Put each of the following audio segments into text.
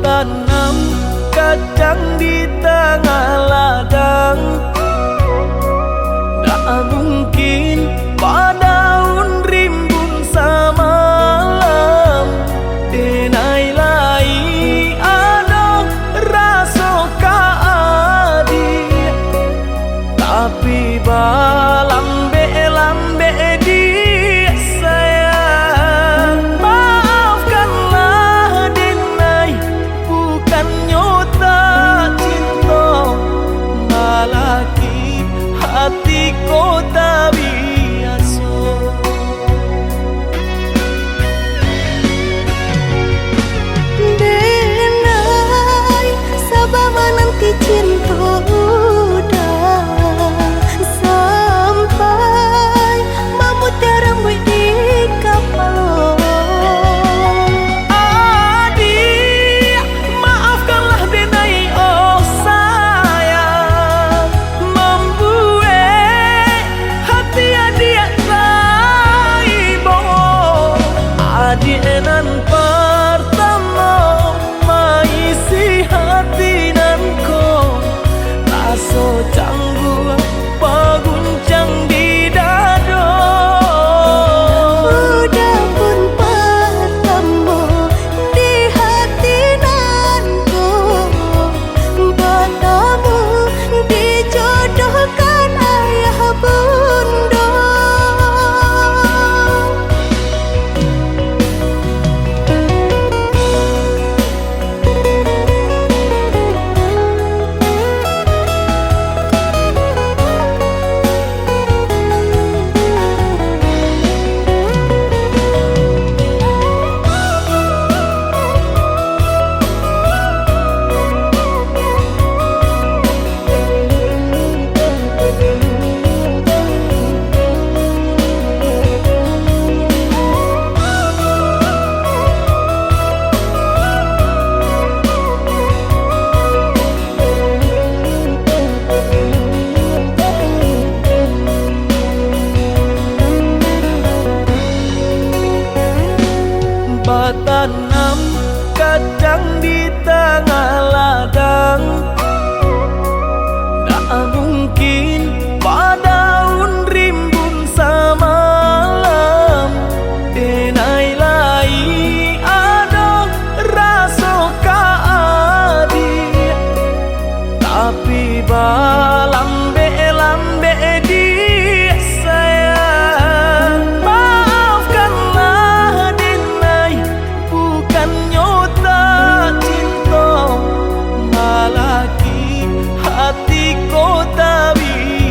tanam kacang di tengah ladang, tak mungkin daun rimbun samalam. Denai lai ada rasa kaadi, tapi lambe dia sayang. Maafkanlah Denai, bukannya tak cinta, malaki hatiku tak biasa. Denai, sabar menanti cinta udah sampai memutih rambut di kapal. Adik, maafkanlah Denai, oh sayang, membuat hati adik raibo. Adik nan pertama maisi hati nanko, rasa canggung paguncang di dada. Udah pun pertemu di hati nanku, bertemu dijodohkan ayah bunda. Tanam kacang di tengah ladang, tak mungkin daun rimbun samalam. Denai lai ada rasa kaadi, tapi lambe dia sayang. Maafkanlah Denai, bukannya tak cinta, malaki hatiku tak bisa.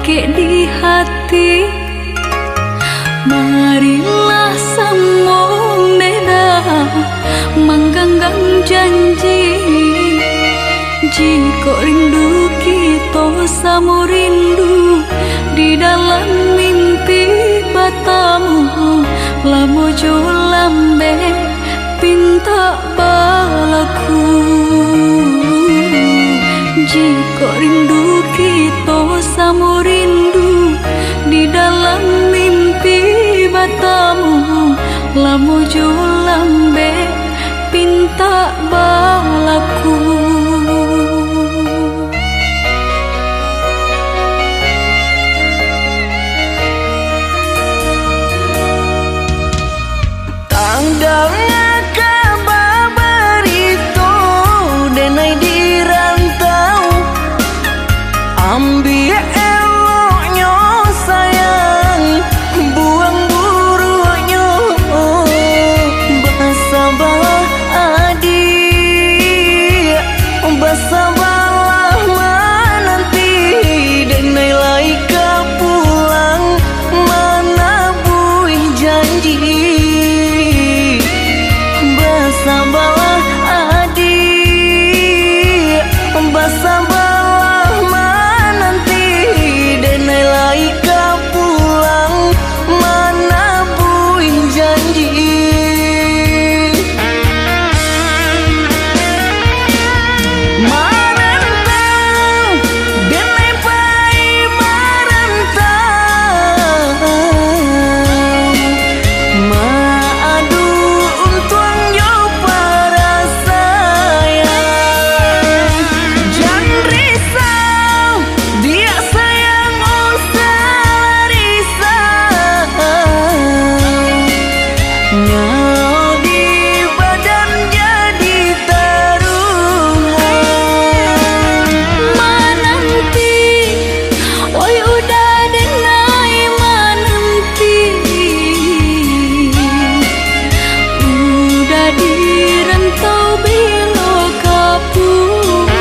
ke di hati. Marilah sambung beda menggenggam janji. Jika rindu kita sama rindu di dalam mimpi batamu, lamojo lambe pinta balaku. Jika rindu kita sama rindu di dalam mimpi batamu, lamojo lambe pinta balaku. Tandangnya kabar itu denai di rantau, ambil eloknya sayang, buang buruknya. Bersabarlah adik, bersabarlah menanti, denai laika pulang mana buih janji. Bersabarlah adik, bersabarlah menanti, denai laika pulang mana buih janji. Marantau, denai pai marantau, maadu untuang yo para sayang. Jangan risau, dia sayang usah risau. Nyau di badan jadi taruhan. Mananti, oi udah denai mananti, udah dirantau bilo kapulang.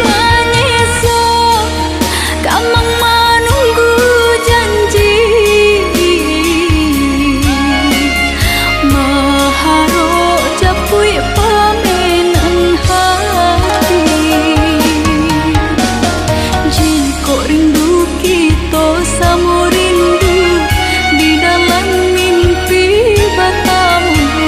Menyesal kamang menunggu janji, maharo japui pamenan hati. Jika rindu kita sama rindu di dalam mimpi batamu,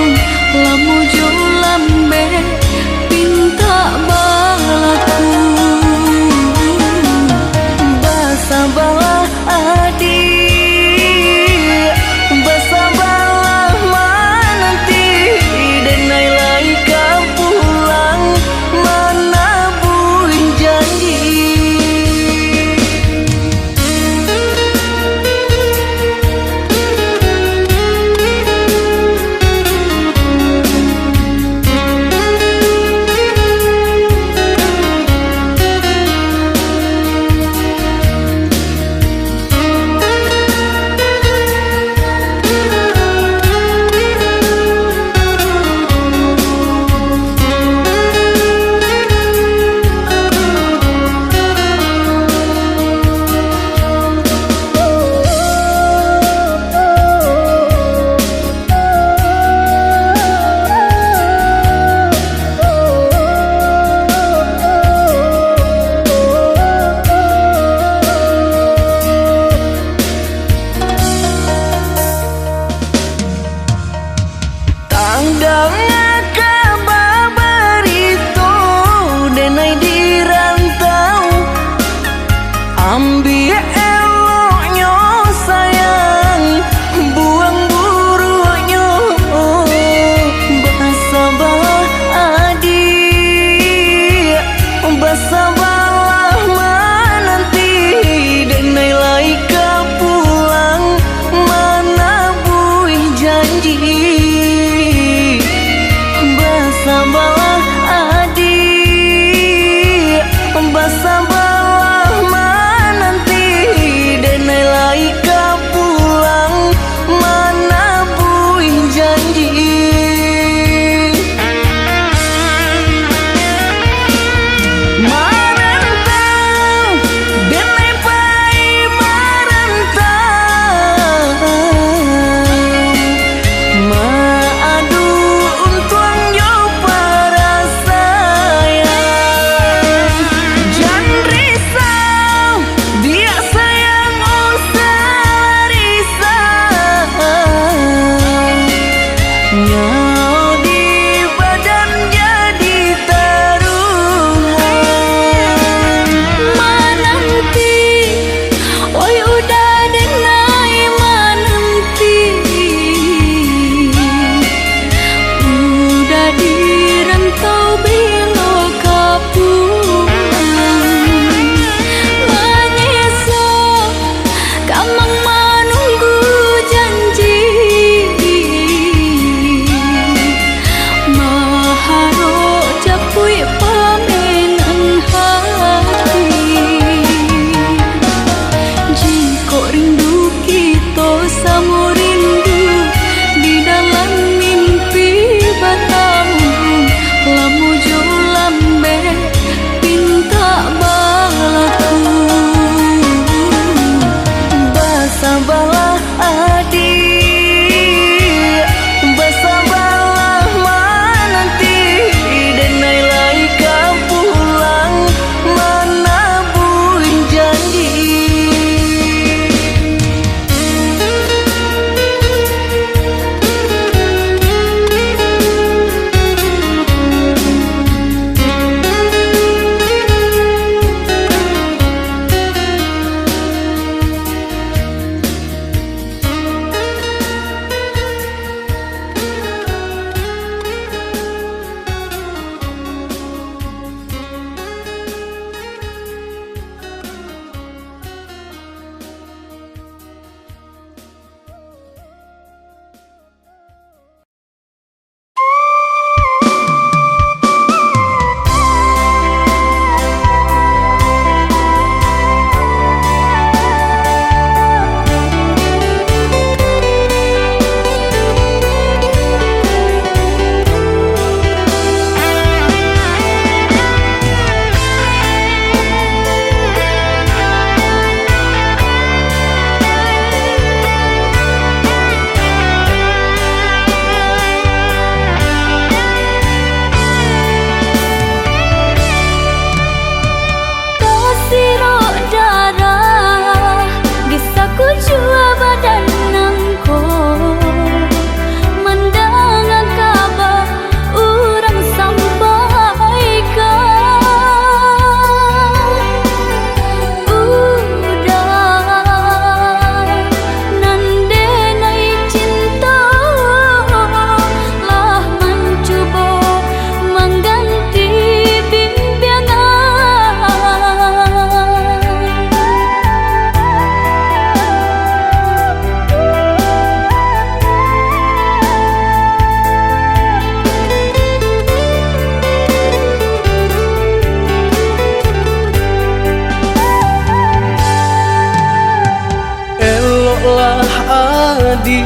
adi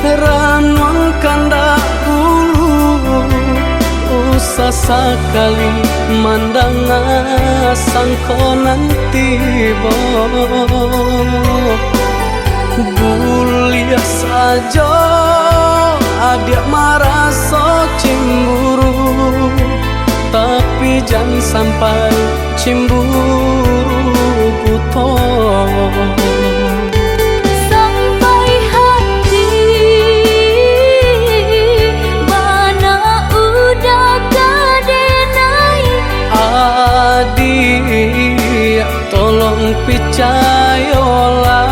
ranuang kanda ulu usah sekali mandang sangkonan tiba buliah saja adik merasa cemburu tapi jangan sampai cemburu buta sampai hati mana udah kadenai adik tolong percayalah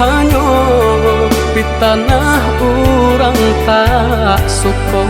hanya di tanah orang tak suka.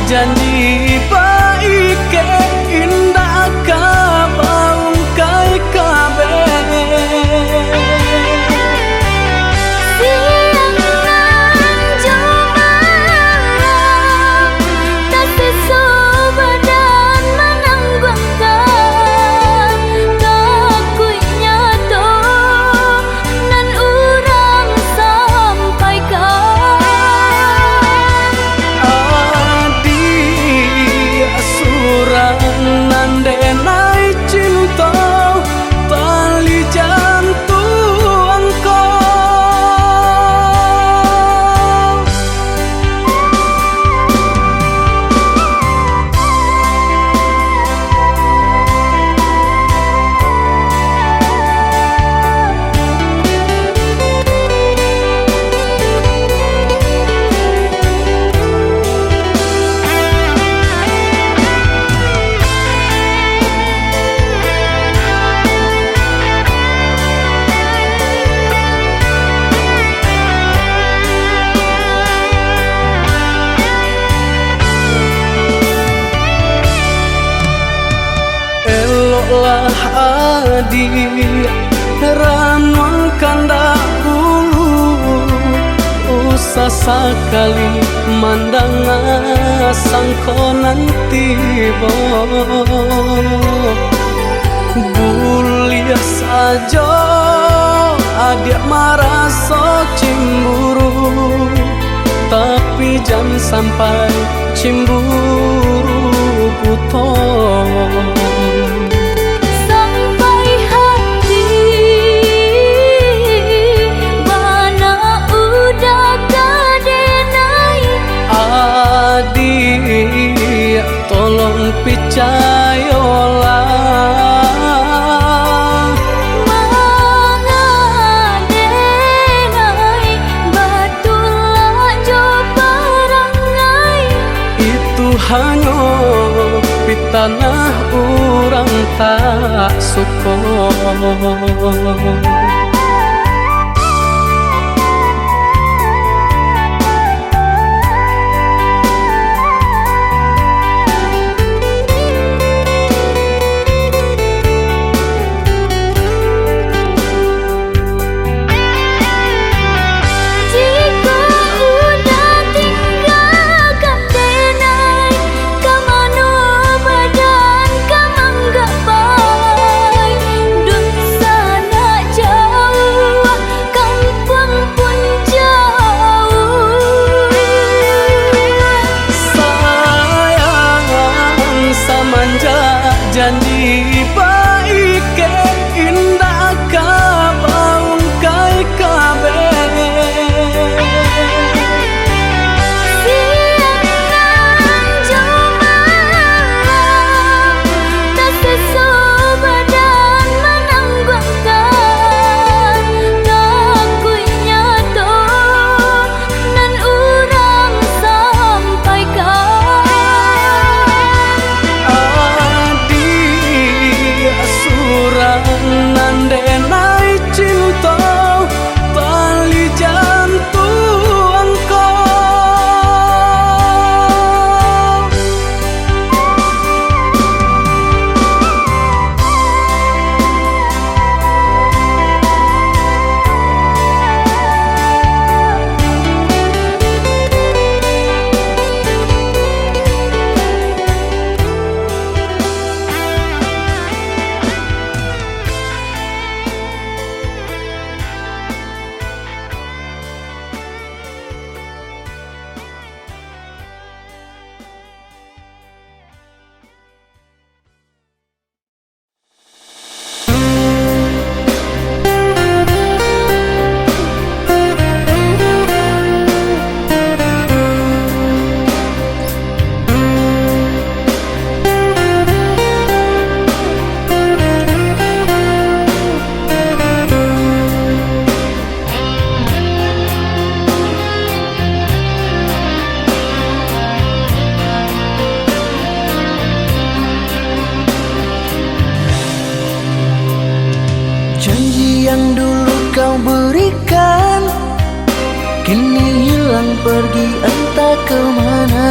Janji baik ke indah kabau kai kabe siang nan jemalah tak sesubadan menanggungkan kakunya to nan urang sampaikan nandenai cinta tali jantungku eloklah adi ranuang kanda ulu usah sekali mandang sangkonan tiba buliah saja adik merasa cemburu tapi jangan sampai cemburu buta sampai hati mana udah kadenai adik tolong percayalah hanya di tanah orang tak suka. Jauh kau berikan kini hilang pergi entah kemana.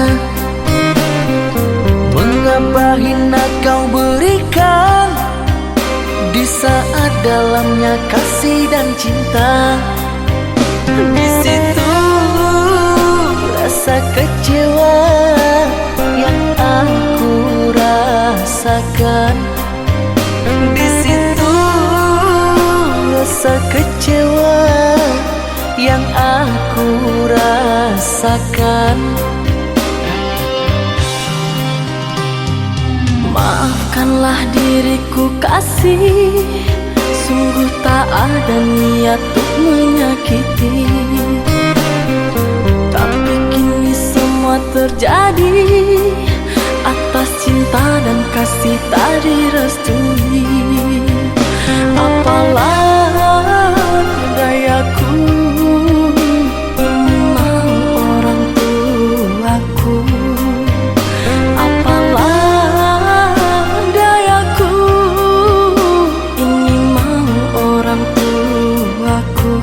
Mengapa hina kau berikan di saat dalamnya kasih dan cinta. Di situ rasa kecewa yang aku rasakan. Di situ rasa kecewa yang aku rasakan. Maafkanlah diriku kasih, sungguh tak ada niat untuk menyakiti. Tapi kini semua terjadi atas cinta dan kasih tak direstui. Apalah dayaku, ini mau orang tuaku. Apalah dayaku, ini mau orang tuaku.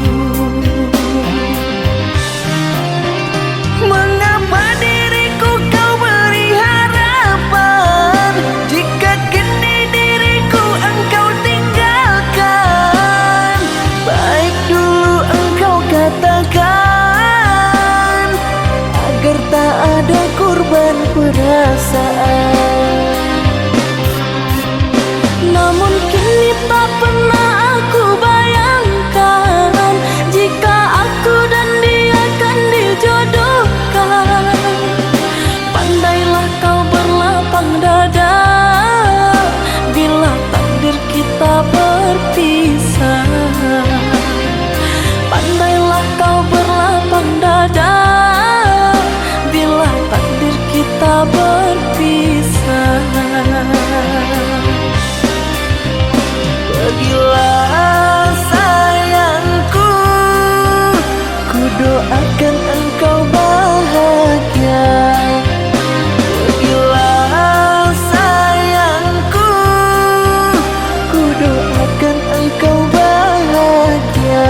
Mengapa diriku kau beri harapan jika kini diriku engkau tinggalkan? Baik dulu engkau katakan agar tak ada korban perasaan. Namun kini tak pernah aku bayangkan jika aku dan dia akan dijodohkan. Pandailah kau berlapang dada bila takdir kita berpisah. Pandailah kau berlapang dada bila takdir kita berpisah. Pergilah sayangku, ku doakan engkau bahagia. Pergilah sayangku, ku doakan engkau bahagia.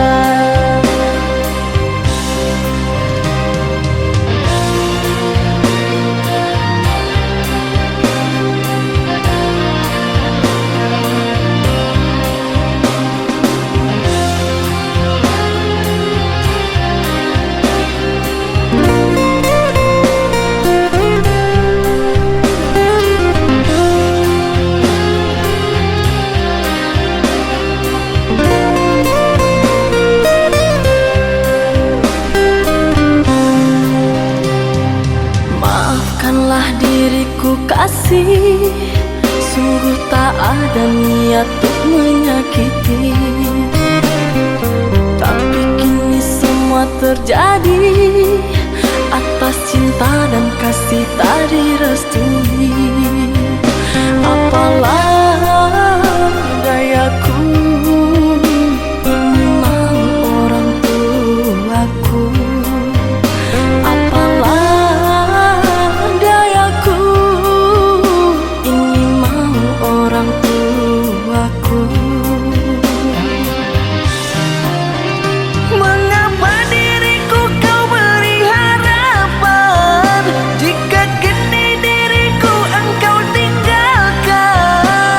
Maafkanlah diriku kasih, sungguh tak ada niat untuk menyakiti. Tapi kini semua terjadi atas cinta dan kasih tak direstui. Apalah dayaku, ini mau orang tuaku. Apalah dayaku, ini mau orang tuaku. Mengapa diriku kau beri harapan jika kini diriku engkau tinggalkan?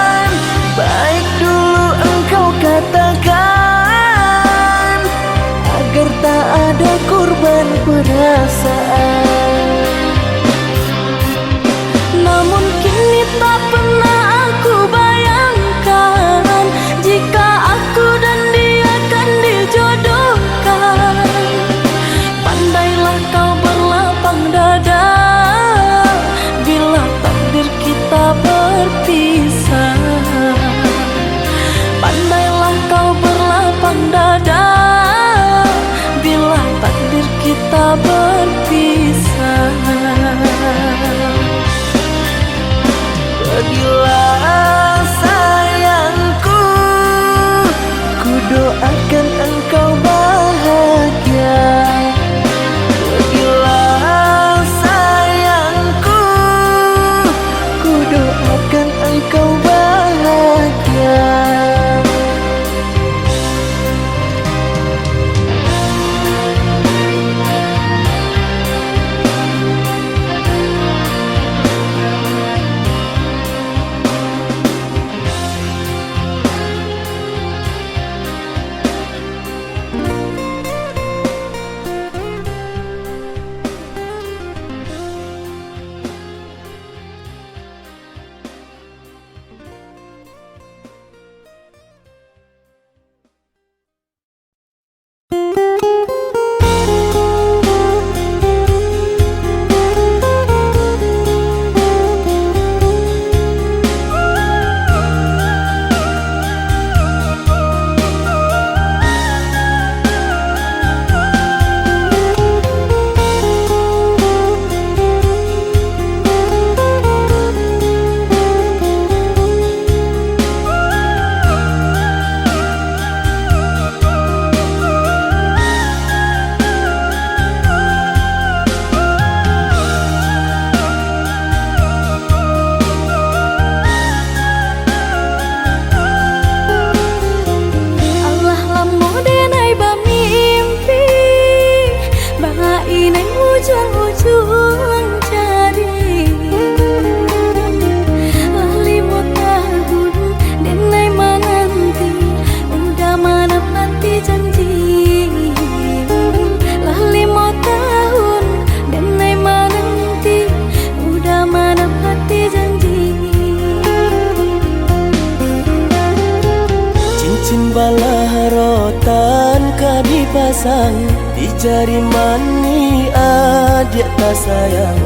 dipasang di jari mani adik tak sayang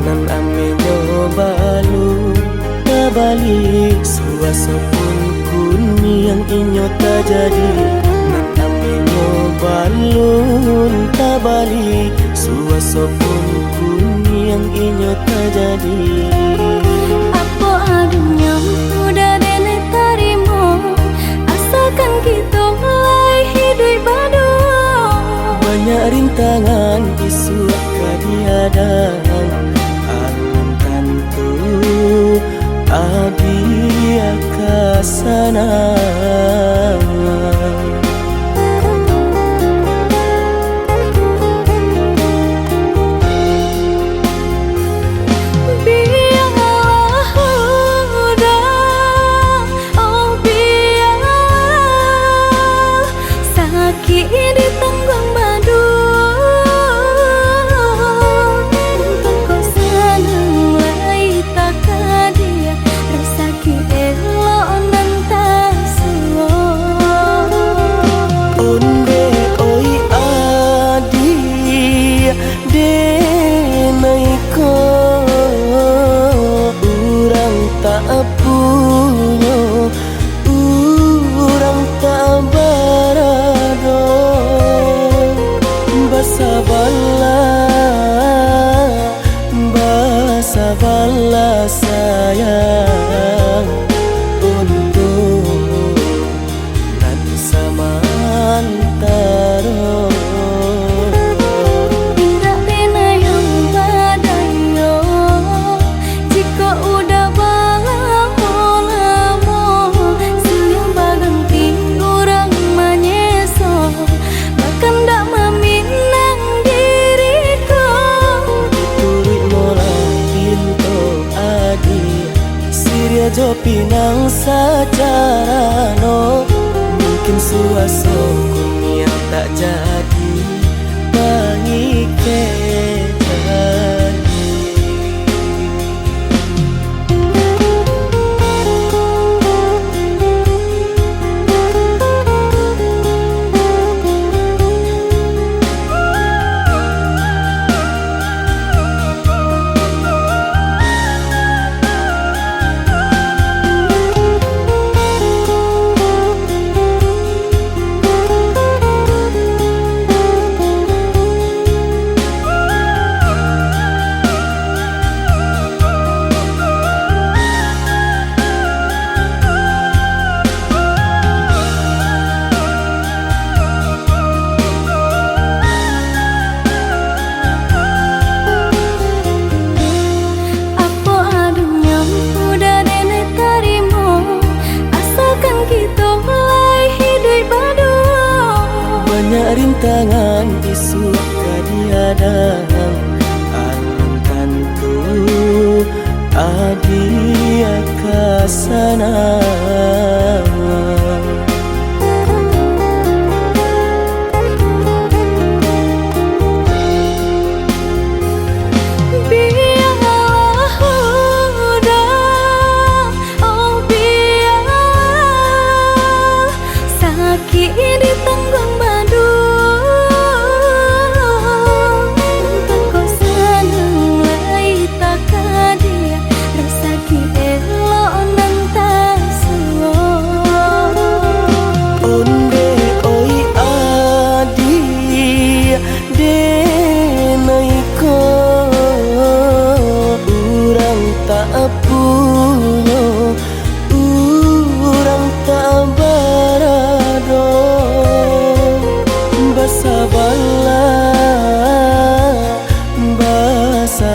nan amenyo balu tabali suaso pun kuni yang inyo tak jadi nan amenyo balun tabali suaso pun kuni yang inyo tak jadi. Apa adunya udah nenek tarimo asalkan kita mulai hidup baru. Banyak rintangan isu kadiadang alun tantu adi akasana. Bala sayang untuk nan samantaro. Indah pena yang badayo jika udah lamo siang baganti orang manyeso bahkan tak meminang diriku. Turut mola pinto adi Siria jo pinang secara no mungkin suaso kunia tak jadi mengike rintangan isu kadiadang alun tantu adi akasana.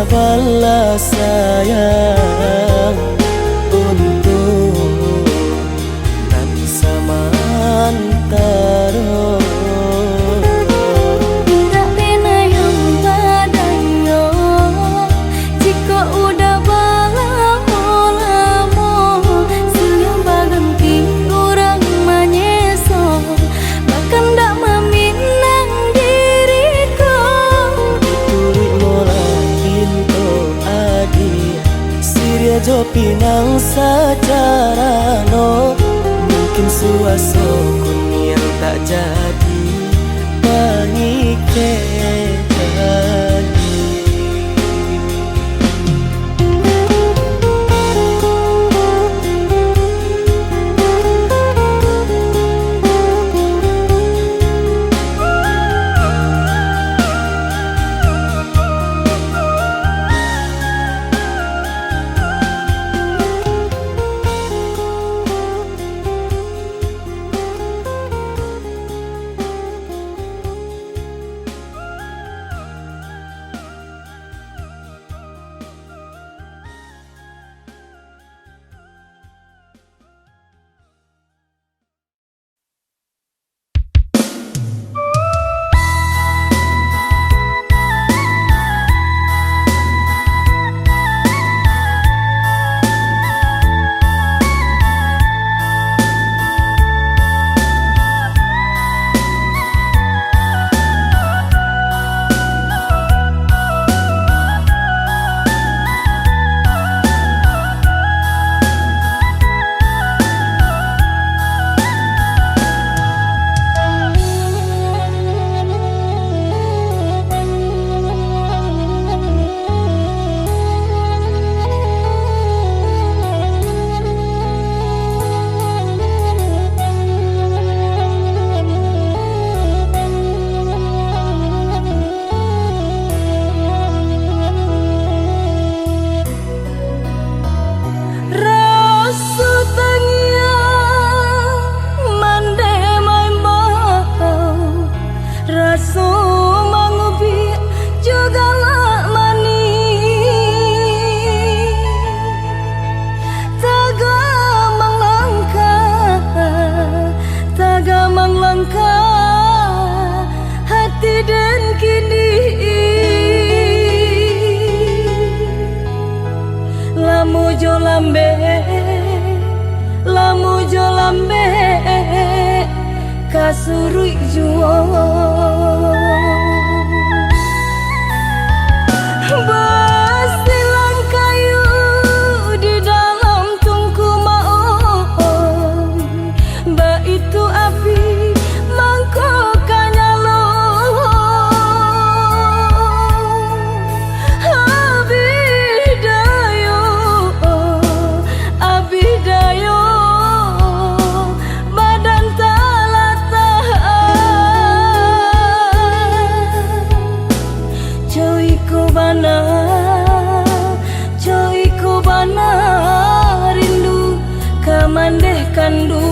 Bala sayang untuk nan samantaro. Indah pena yang badayo jika udah lamo siang baganti orang manyeso bahkan tak meminang diriku. Turut mola pinto adi Siria jo pinang secara no mungkin suaso kun yang tak jadi Lamujo lambe kasurui juo basilang kayu di dalam tungku maon ba itu api mangkoknya lo abidayo badan talata coiku bana rindu kamandeh kandu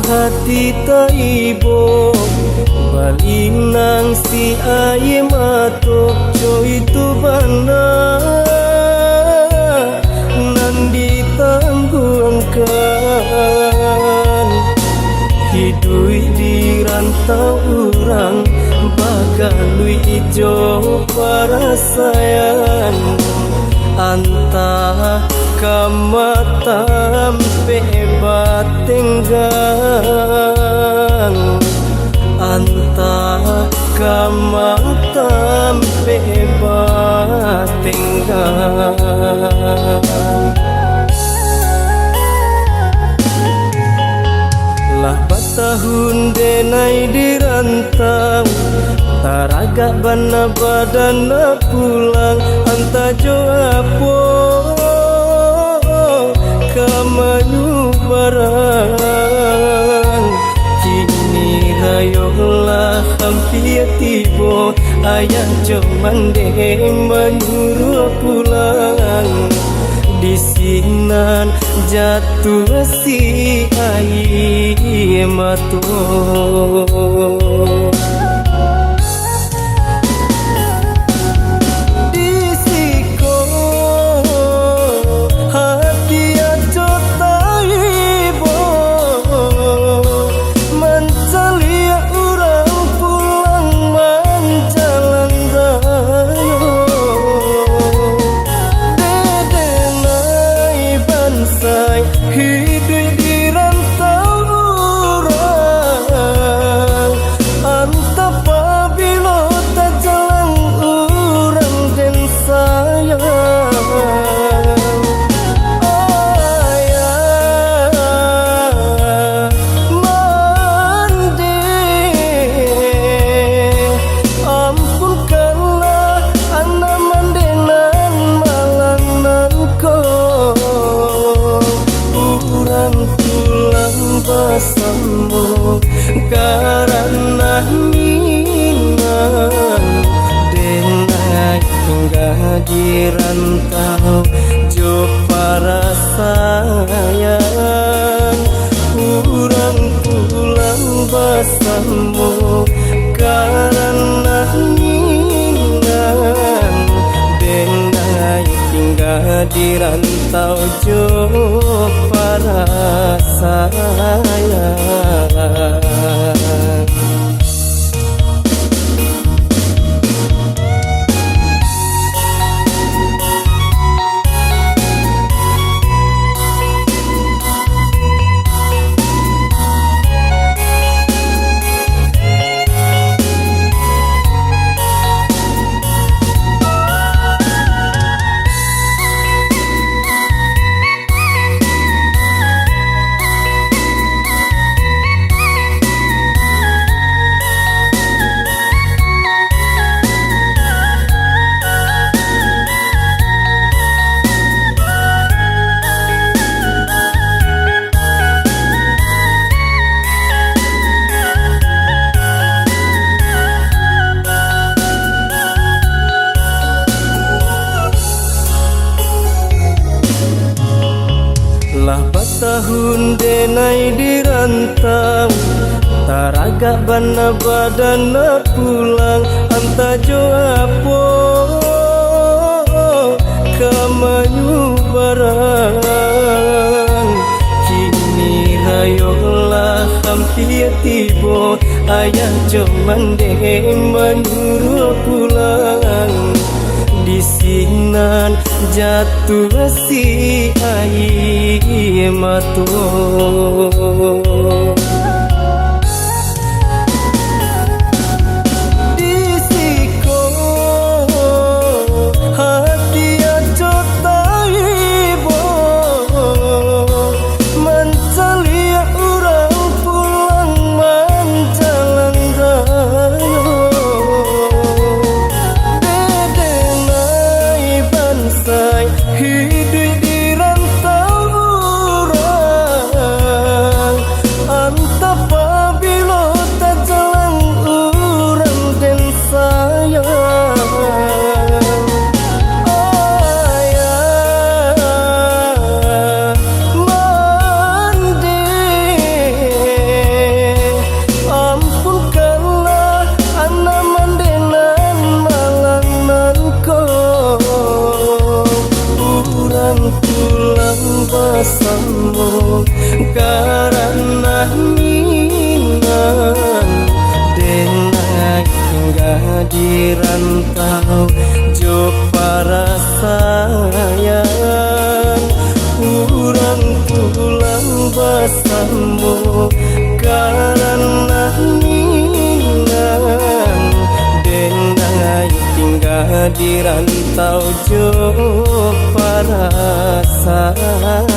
hati taibo balinang si aye mato coy tu bana nandi tangguangkan hidui di rantau urang bagalui ijo para sayang anta kamatam pebat tenggang anta kamatam pebat tenggang lah batahun denai dirantau taraga bana badana pulang anta joapo kamayu barang kini rayolah hampir tibo ayah cuman deh menyuruh pulang di sinan jatuh si air matu karena minang dengan hingga di rantau jo para sayang kurang pulang bersama karena minang dengan hingga di rantau jo para sayang lah batahun denai dirantau taraga bana badana pulang anta joapo kamayu barang kini rayolah hampir tibo ayah cuman deh menyuruh pulang di sinan jatuh si air matu hidup di rantau urang bersama karena minang dengan hingga di rantau jo para sayang kurang pulang bersama karena minang dengan hingga di rantau jo para sayang.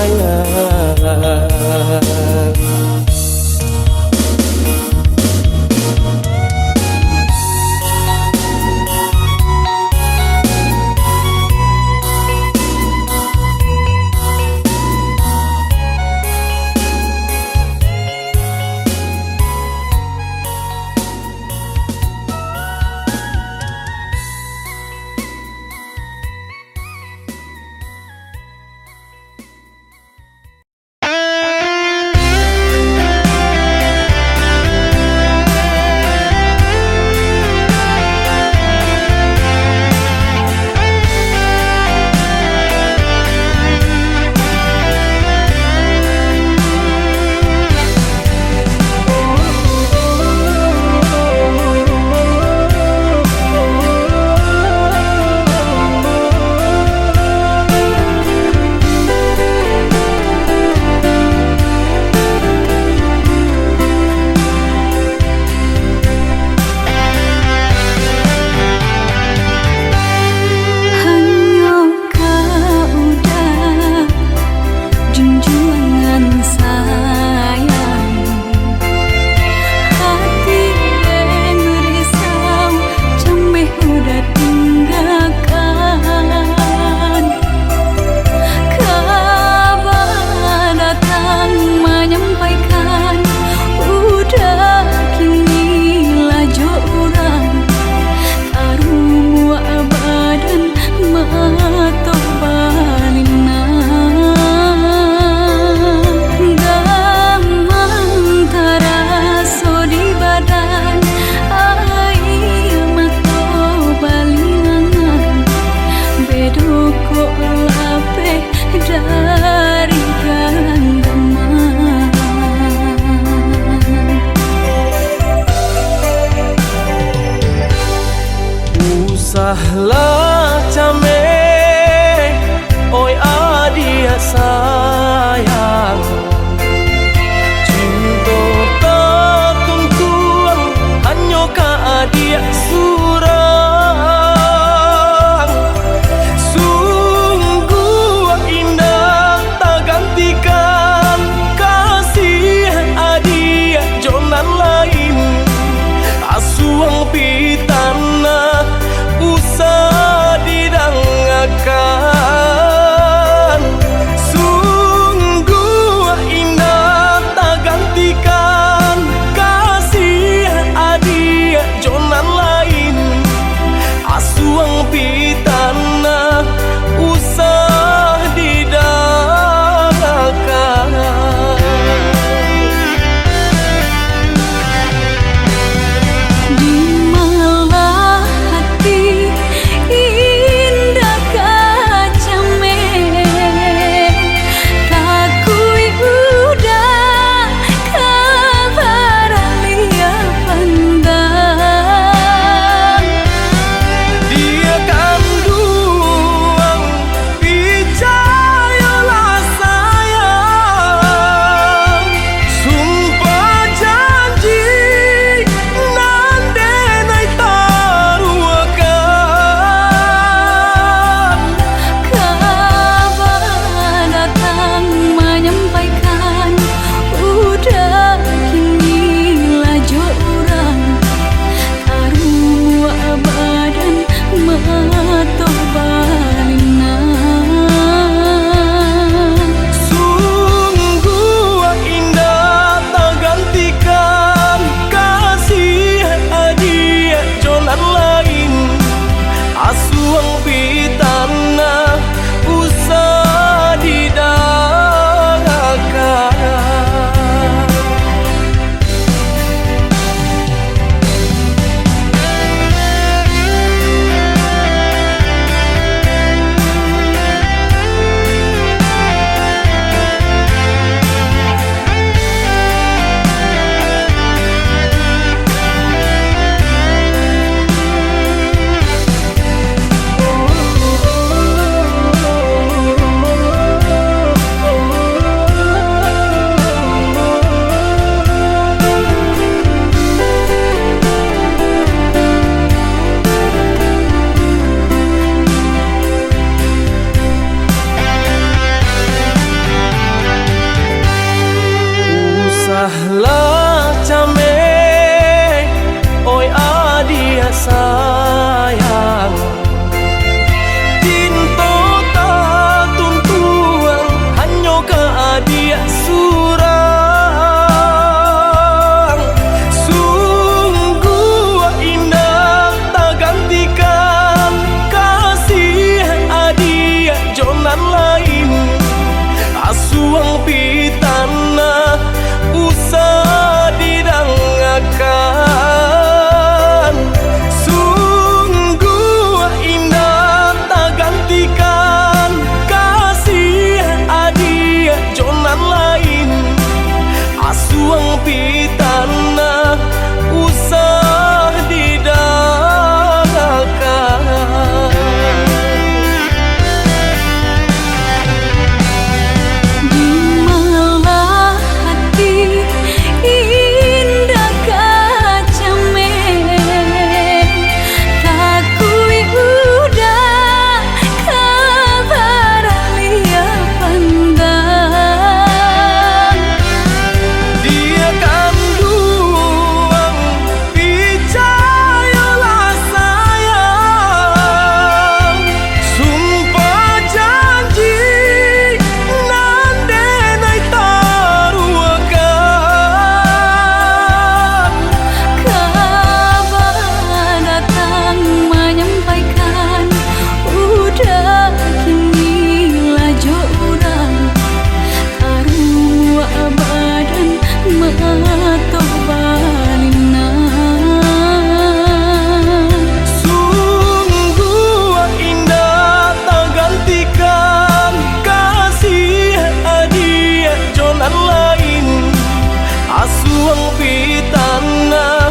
tuang pitana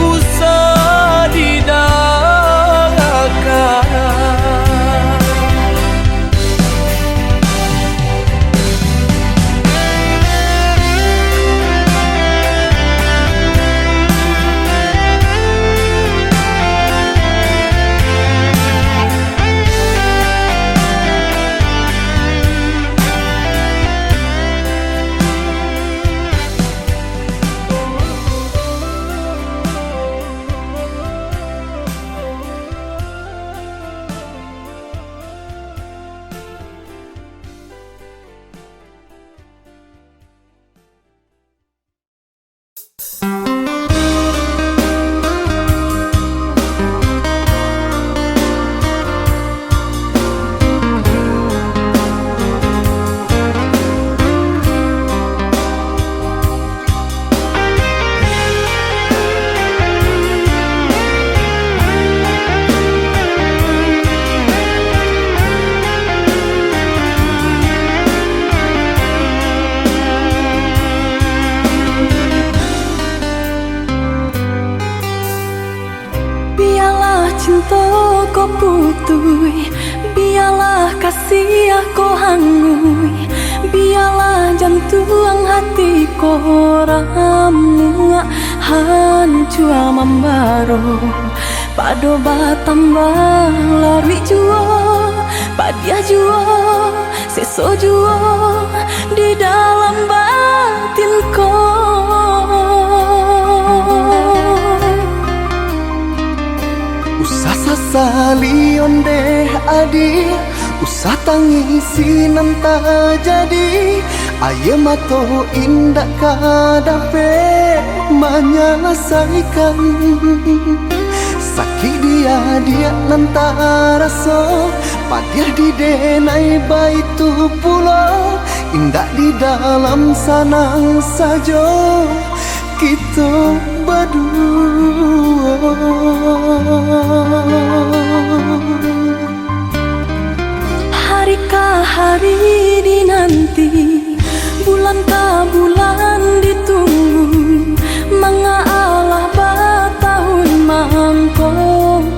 usah didangkan. Ko putui, biarlah kasih aku hangui, biarlah jantung hati ko ramu hancur membaro, pado batambah lari jua, padia jua, seso jua di dalam batinku. Sasali onde adi usah tangisi nanta jadi aye mato indak kadape menyelesaikan sakit dia nanta raso padiah di denai baitu pulau indak di dalam sanang sajo kita berdua. Hari ke hari dinanti, bulan ke bulan ditunggu, mengalah batahun mangko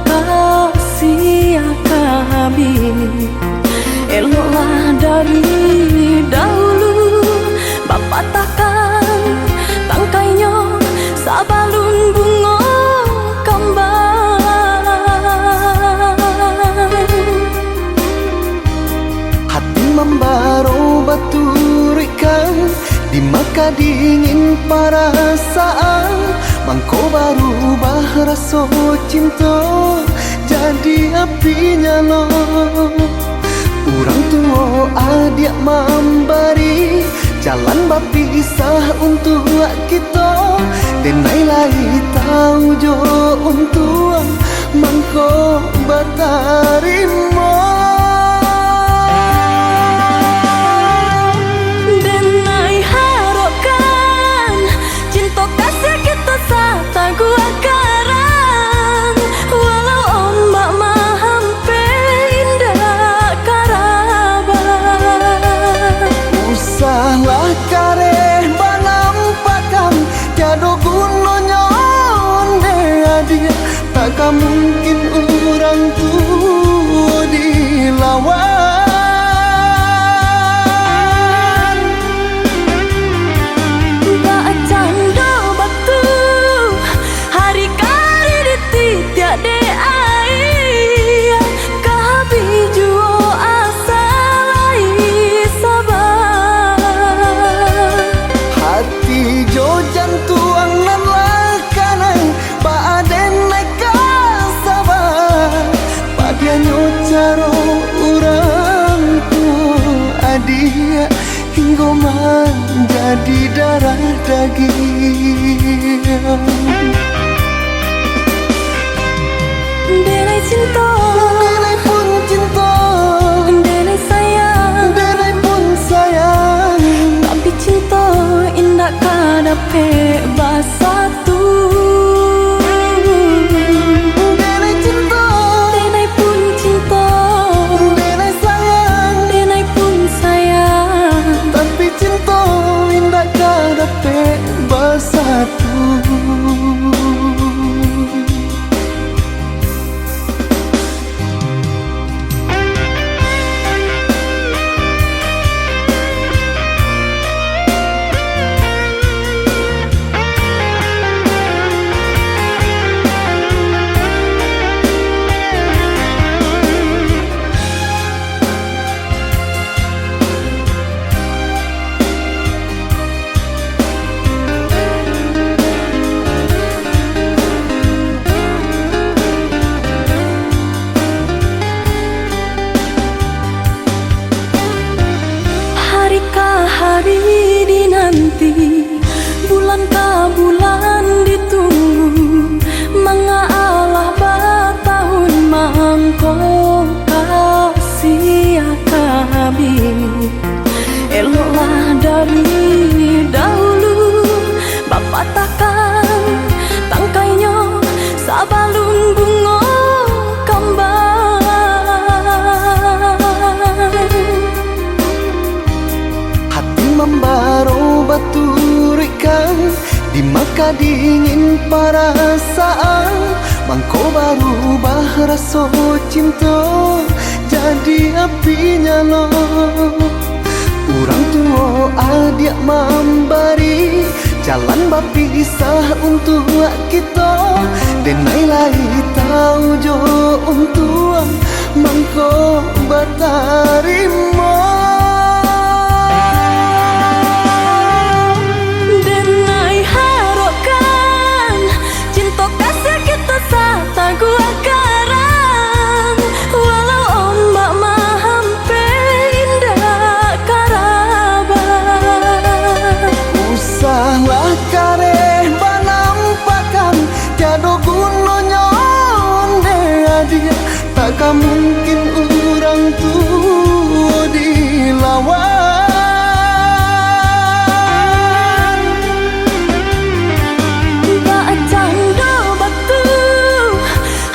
kasih habis. Eloklah dari dahulu, bapak takkan tangkainya sabalun bunga kembang. Hati membaro baturikan di maka dingin perasaan mangko baru bahraso cinta jadi apinya lo. Orang tua adik memberi jalan berpisah untuk kita denai lai tahu jo untuk mangko batarimo. Denai harapkan cinta kasih kita sata gua karang, walau ombak mahampe indah karabat. Usahlah kareh banampakan jado gunanya onde adia takkan mungkin orang tua dilawan. Bacanda batu hari kari dititik de air kabi juo asal sabar. Hati jo jantuang nan lah kanai baaden naik sabar padianyo caro orang tua adia hingga menjadi darah daging. Denai cinta, Denai pun cinta, denai sayang, denai pun sayang. tapi cinta indah kadape basatu. Denai cinta, Denai pun cinta, denai sayang. denai pun sayang, Tapi cinta indah kadape basatu. baru baturikan di maka dingin perasaan mangko baru bahraso cinta jadi apinya lo urang tua adik memberi jalan berpisah untuk kita denai lai tahu jo untuk mangko batarimo denai harokan cinta kasih kita sata gua karang walau ombak mahampe indah karabat usahlah kareh banampakan tiada gunanya onde dia takkan mungkin orang tua dilawan bacang do batu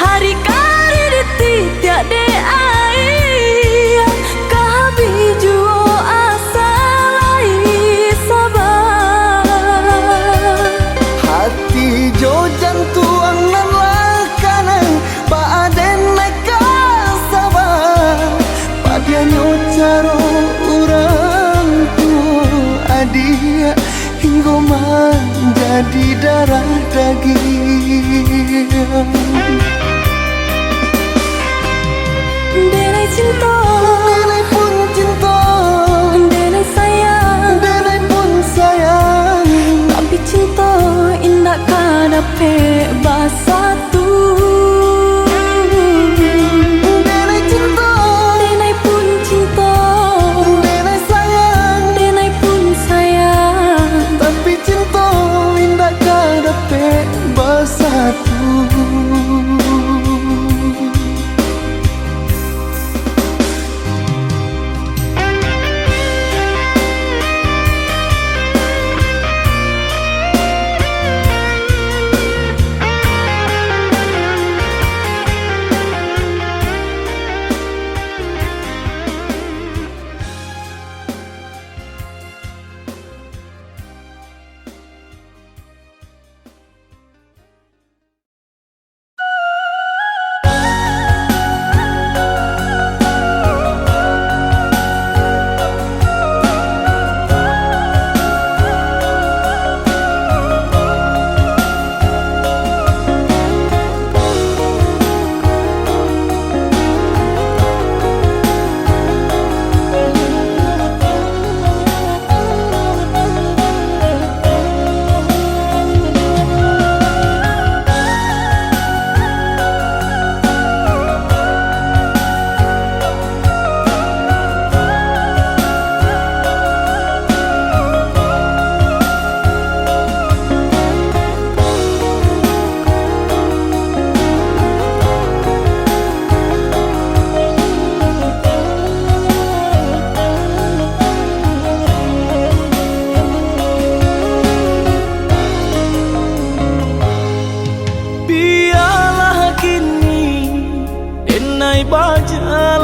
hari kari dititik de air kabi juo asalai sabar hati jo jantuan lelah kanan baaden neka sabar padianyo caro orang tua adia hingga menjadi darah daging denai cinta denai pun cinta denai sayang denai pun sayang tapi cinta indah kadape basatu denai cinta denai pun cinta denai sayang denai pun sayang tapi cinta indah kadape bersatu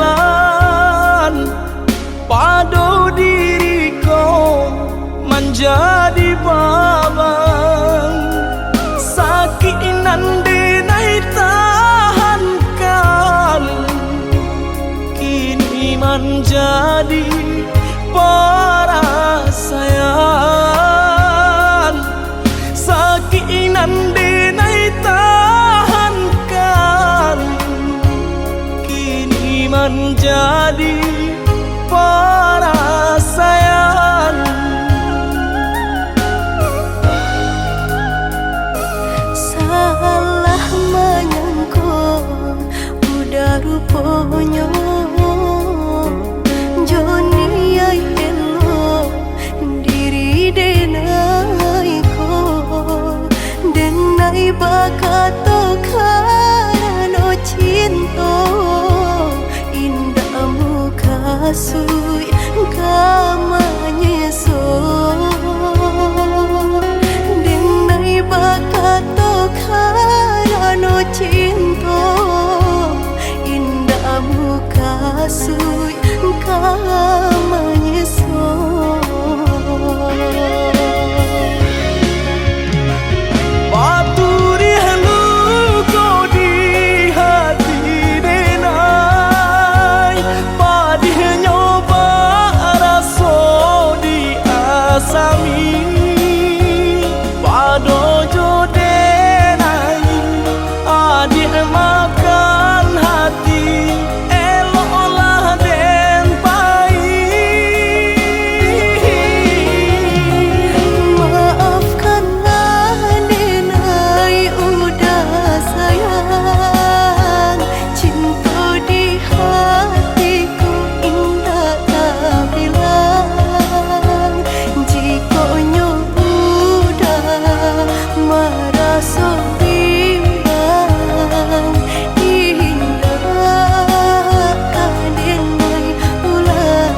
berjalan padu diriku menjadi babang sakit nanti naik tahankan kini menjadi perasaan sakit nanti naik tahankan kini menjadi perasaan salah menyangka udah rupanya Joni ay elo diri denai ko denai bakato karano cinta indah muka sui kamanya so denai bakato karano cinta indah muka sui kamanya so asami padojo denai adik makan hati eloklah den pai. Maafkanlah denai udah sayang, cinta di hatiku indah tak bilang. Jika udah merasa bimbang, indah denai ulang.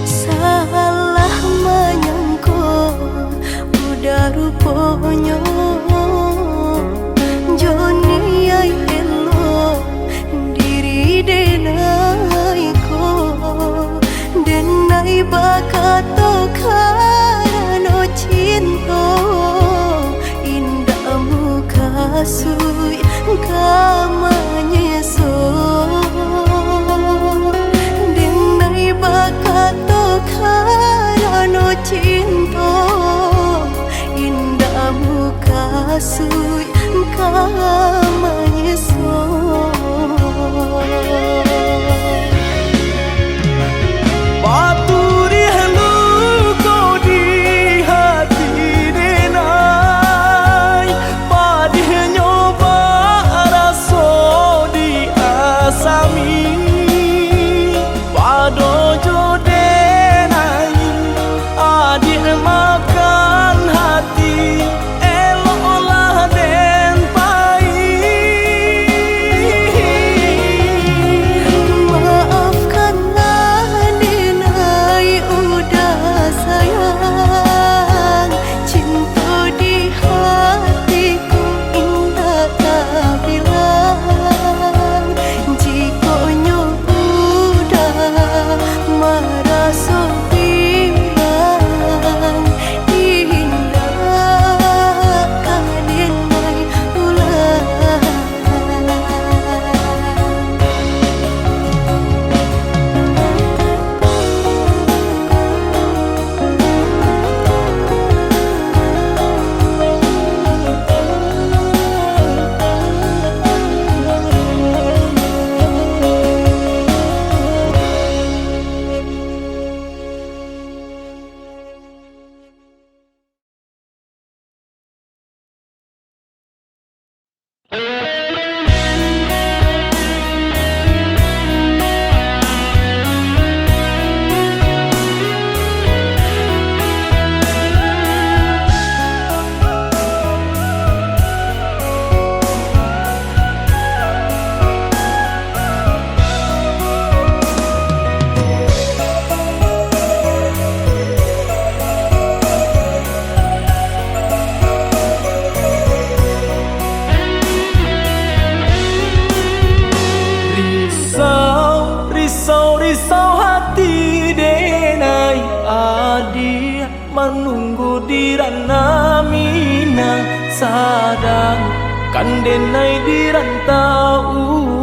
Salah menyangka udah rupanya Joni ai elo diri denai ko denai bakato karano cinta indah muka sui kamanya so denai bakato karano cinta indah muka sui kamanya so. Paturi halu kau di hati denai padih nyoba raso di asami padojo denai adik makan hati eloklah den pai. Maafkanlah denai udah sayang, cinta di hatiku indah tak bilang. Jika udah merasa bimbang, indah denai ulang. Risau hati denai adik menunggu di rana minang sadang kan denai di rantau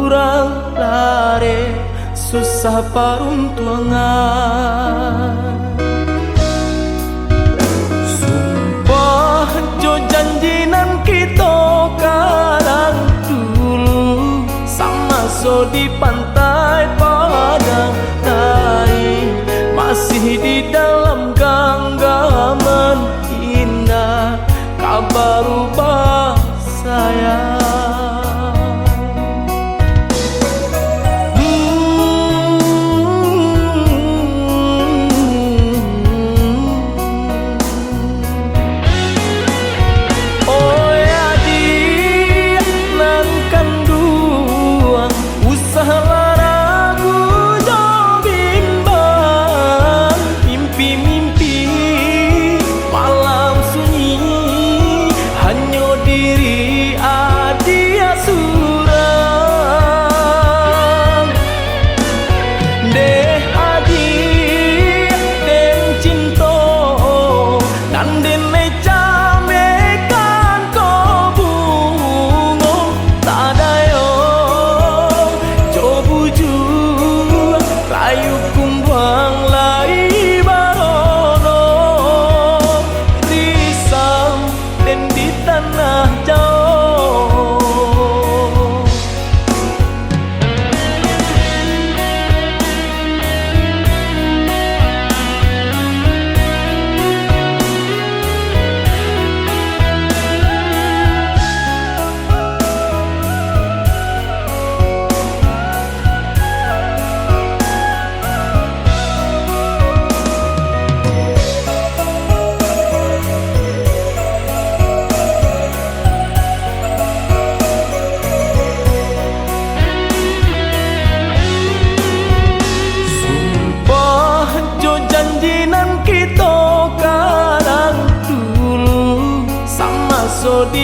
urang lare susah paruntuangan. Sumpah jo janjinan kita kalang dulu sama so di pantai padang tai mas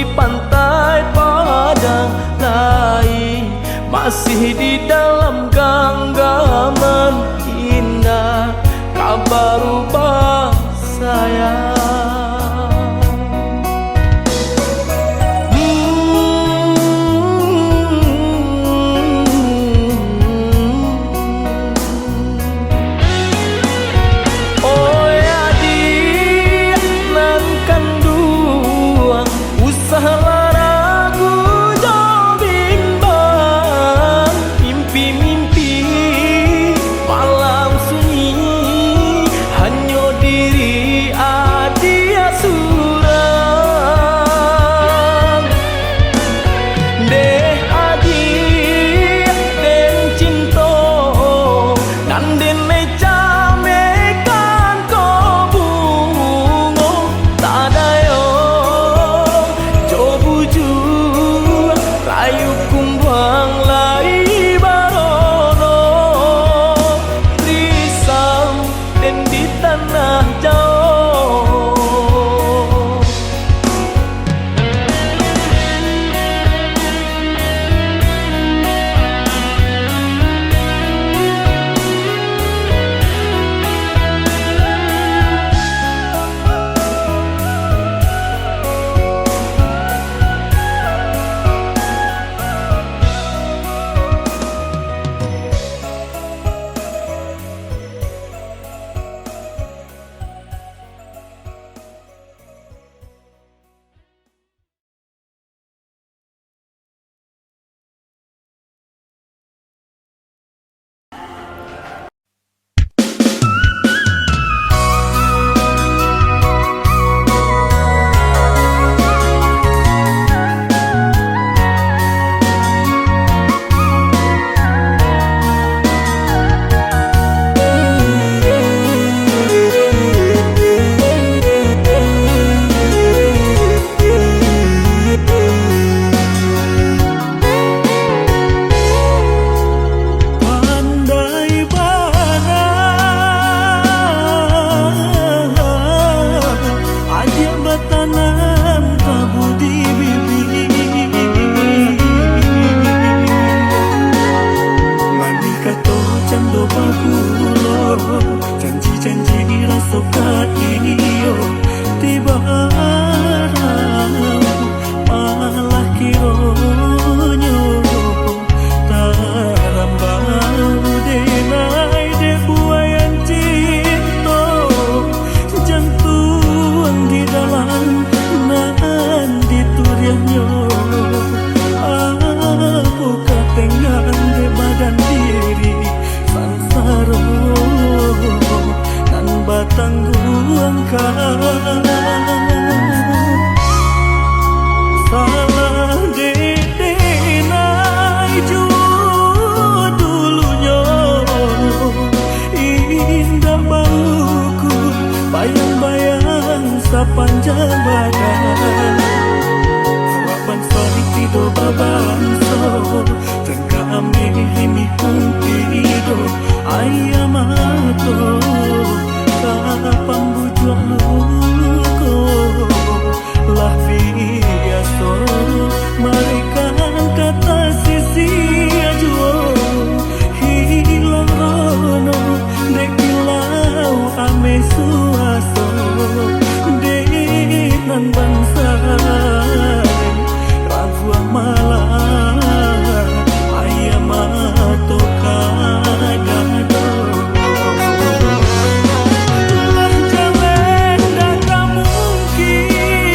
di pantai padang lain, masih di dalam genggaman indah kabar rubah sayang. Panjang badan awak bangsa itido babangso tengka ame himi huntido ayamato kapang bujuang luko lah biaso mereka kata sisi ajuo hilang rono dekilau ame suaso nan bangsa ragu malam ayam atau kadado lah jalan tak mungkin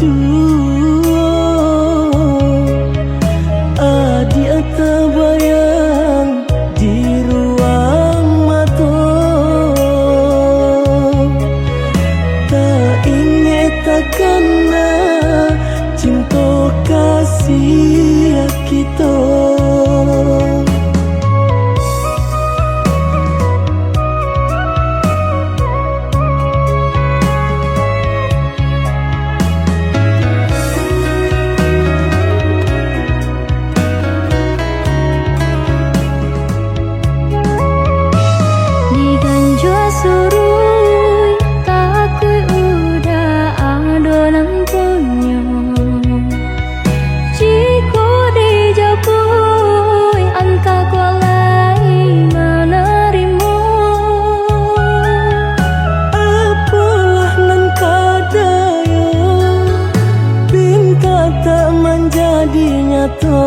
baju adik terbayang di ruang mata, tak ingat takkan cinta kasih kita. Surui takui udah adonan punya, jika dijapui angka kualai menerima. Apalah nan kadaya pinta tak menjadi nyata,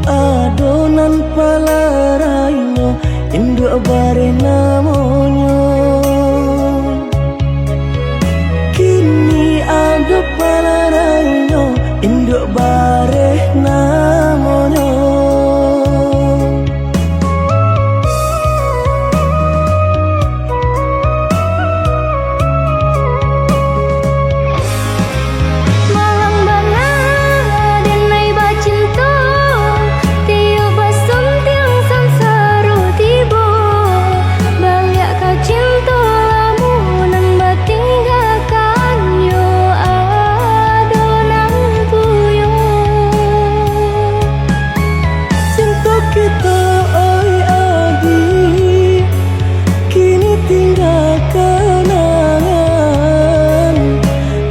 adonan palarainya induk bare namanya. Kini ada palarainya induk bare namanya. Malang banget denai bacinta, tiup basum tiang samsaru tiba. Balik kau cinta lamunan batinggalkan yo adonan puyo. Cinta kita oi adik kini tinggal kenangan,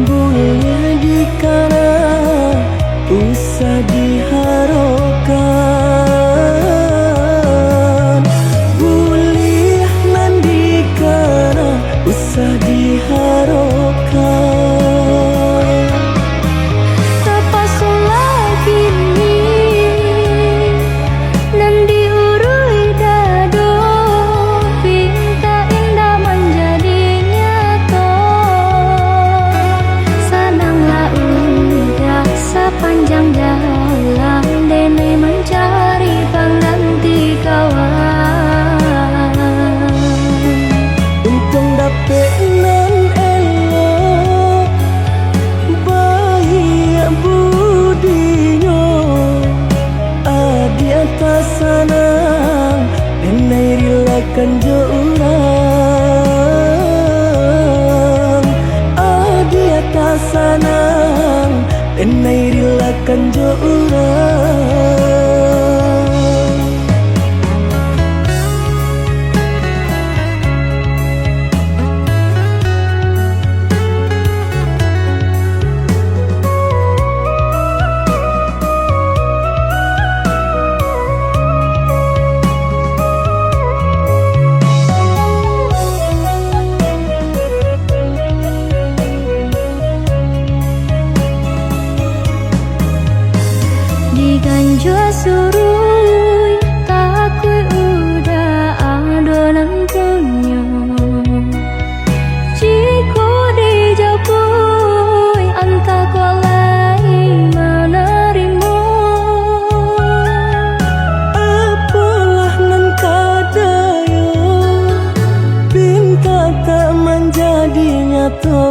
boleh dikana usah diharapkan, boleh nan dikana usah diharapkan. Terpaksa lagi ni nan diurui dado, pinta indah menjadi nyata. Senanglah udah sepanjang jalan denai mencari pengganti kawan. Untung dapet nan elok baik budinya, adi atas sanang denai rilakan jourang, adi atas sanang denai rilakan jourang. Diganjur surui takui udah adonan punya, jika dijapui angka kualai menerima. Apalah nan kadaya pinta tak menjadi nyata,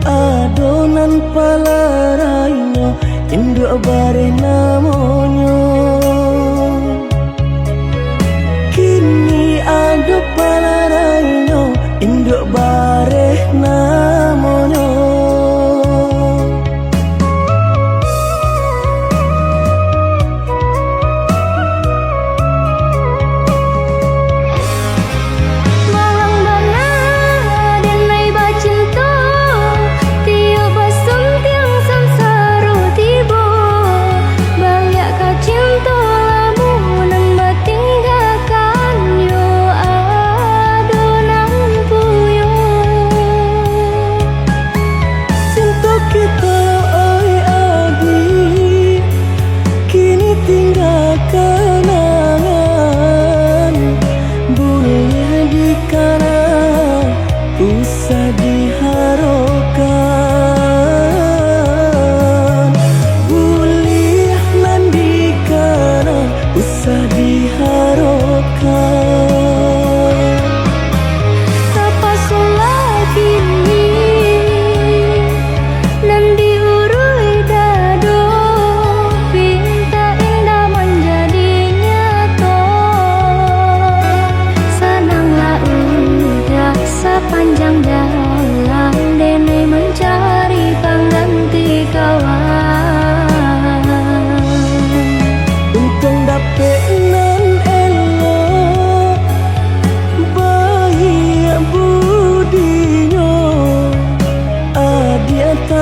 adonan palarainya induk bare namanya. Kini ada palarainya induk bare namanya. Malang banget denai bacinta, tiup basum tiang samsaru tiba. Balik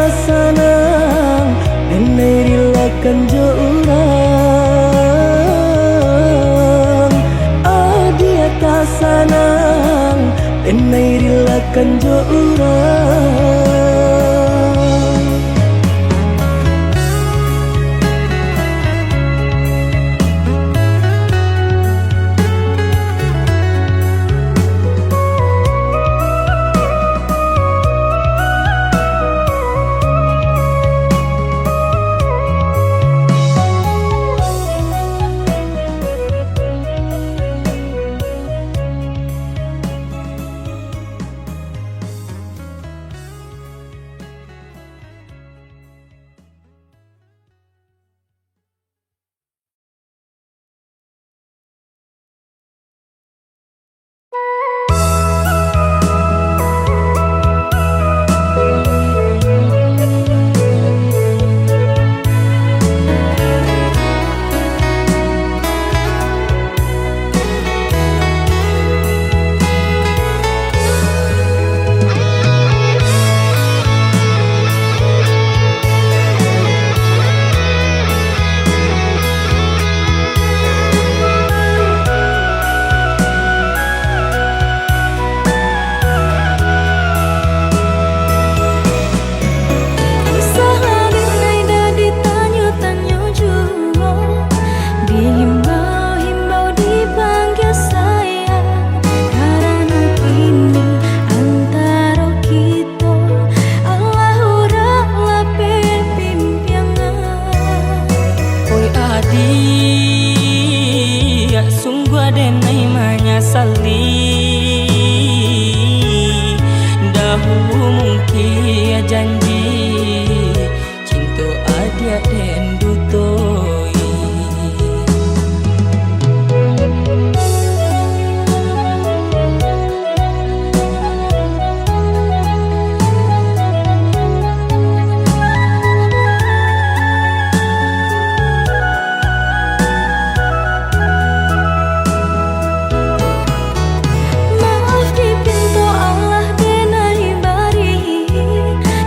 tak sanang denai rilakan jo urang. Dia tak sanang denai rilakan jo urang.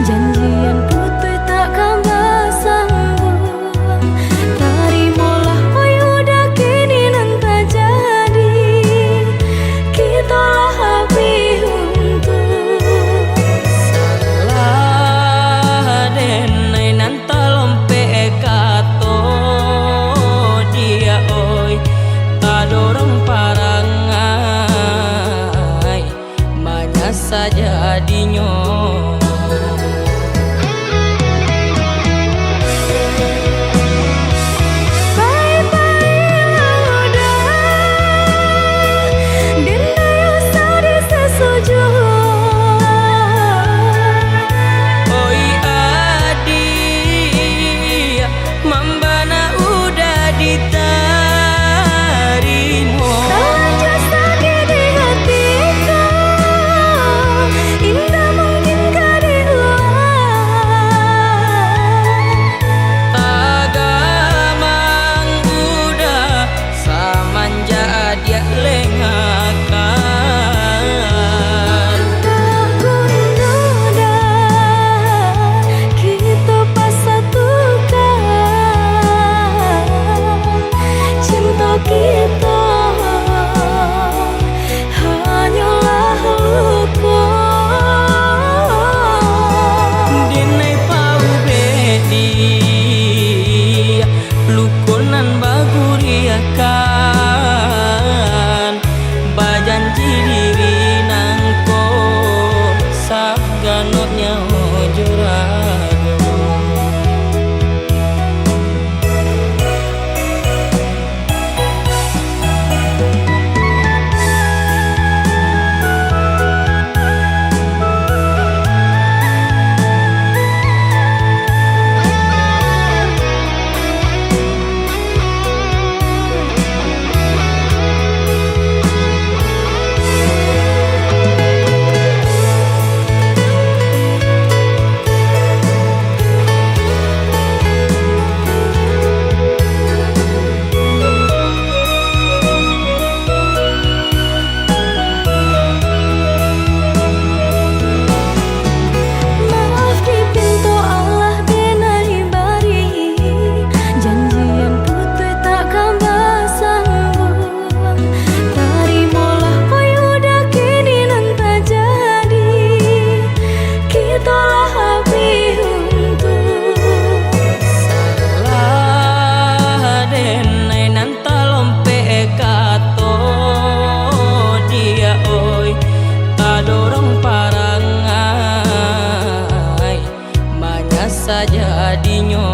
Janjian putus saja dinyo.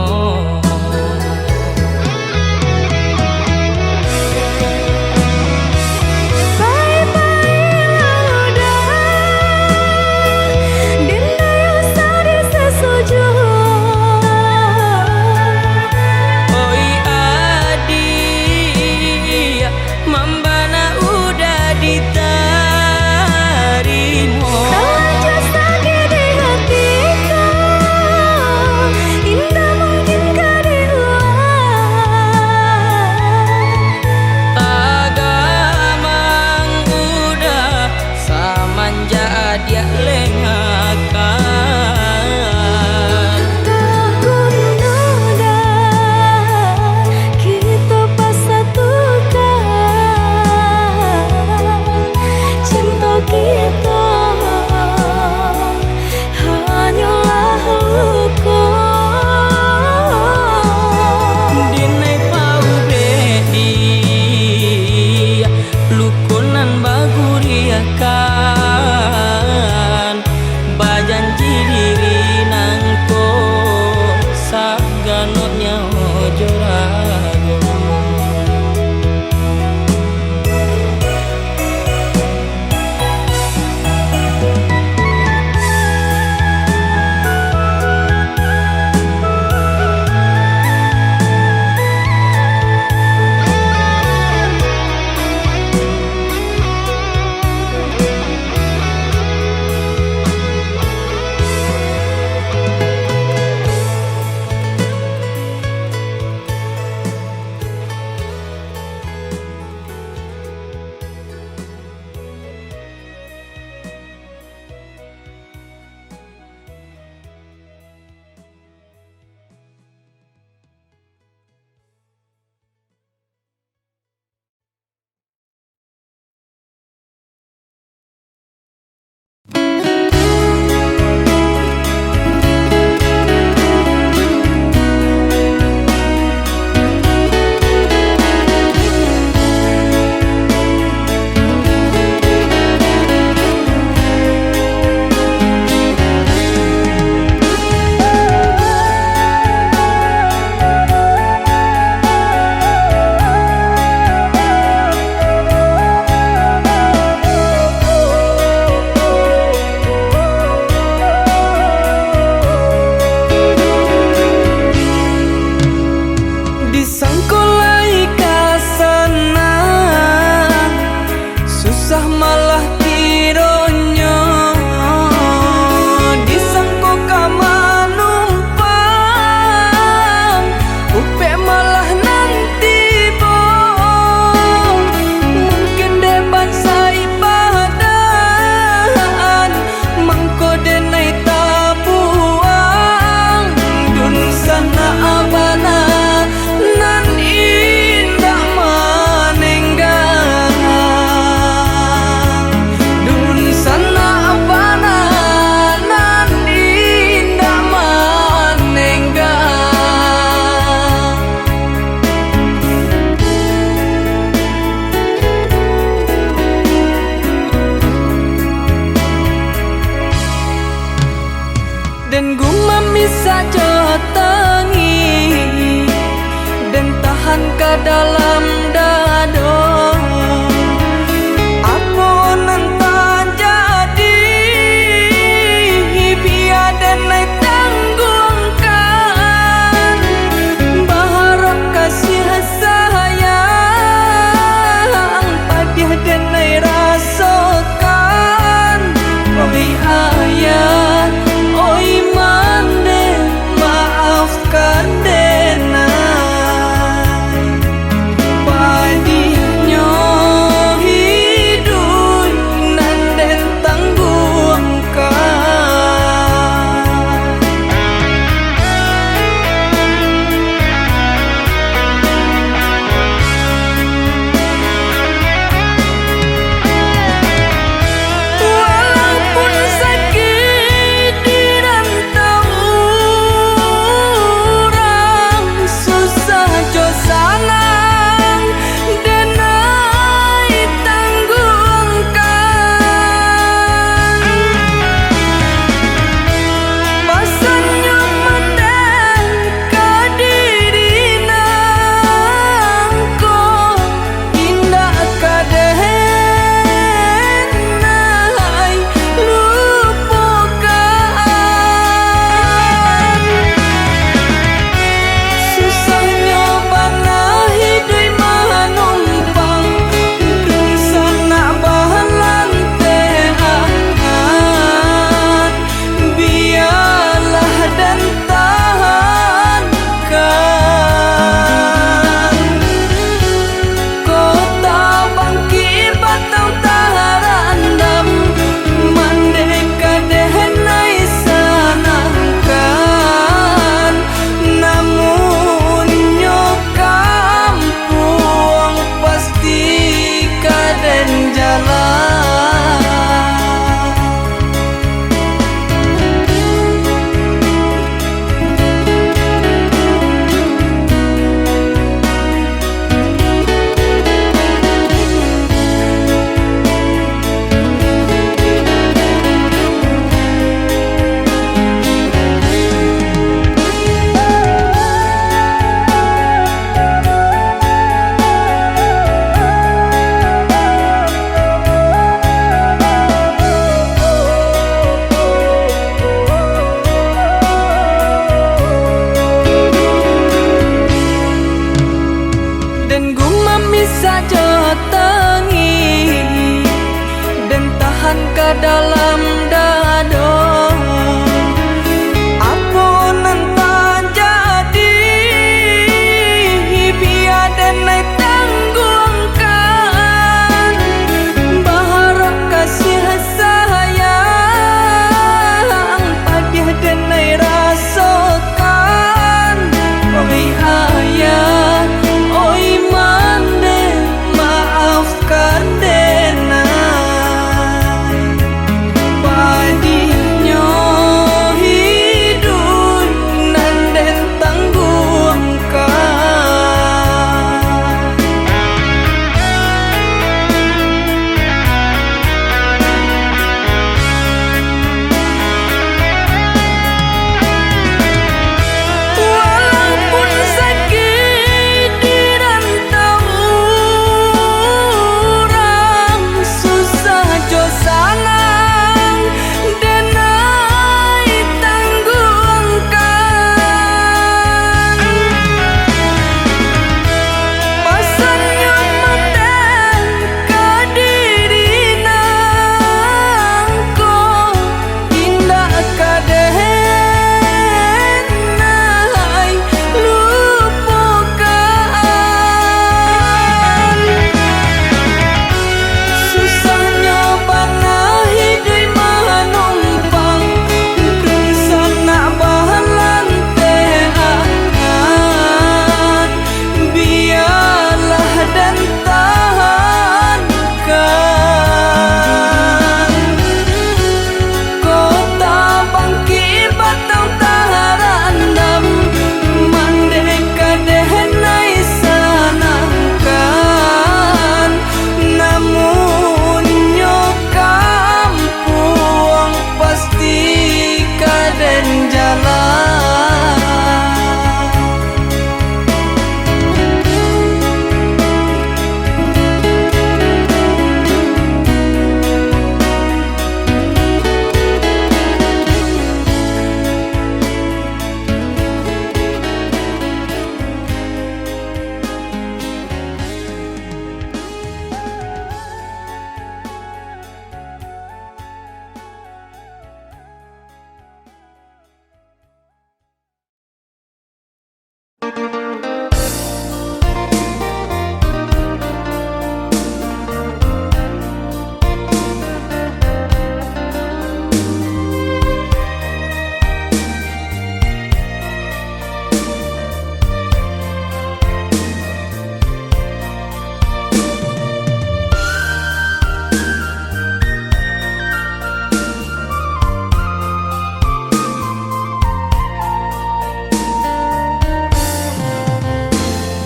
Den gumam bisa jotengi Den tahan ke dalam dado Apa nanti jadi Biar den naik tanggungkan Baharap kasih sayang Padiah den naik rasakan Oi ayah Oi mande maafkan denai Padiah dalam dado. Apunan tak jadi biar denai tangguhkan, berharap kasih sayang padiah denai rasakan. Oi ayah, oi mande, maafkan denai. Padiahnya hidup nan den tangguhkan. Walaupun sakit di rantau orang, susah jo sanang denai tangguhkan. Pasangnya manden kadiri nangko, indah kadenai lupakan. Susahnya bana hidup manumpang, sana bahalantean. Biarlah dan tahankan. Kota bangkit batang taharandam, mandeka denai sanangkan. Namun nyokam puang pasti kaden jalan.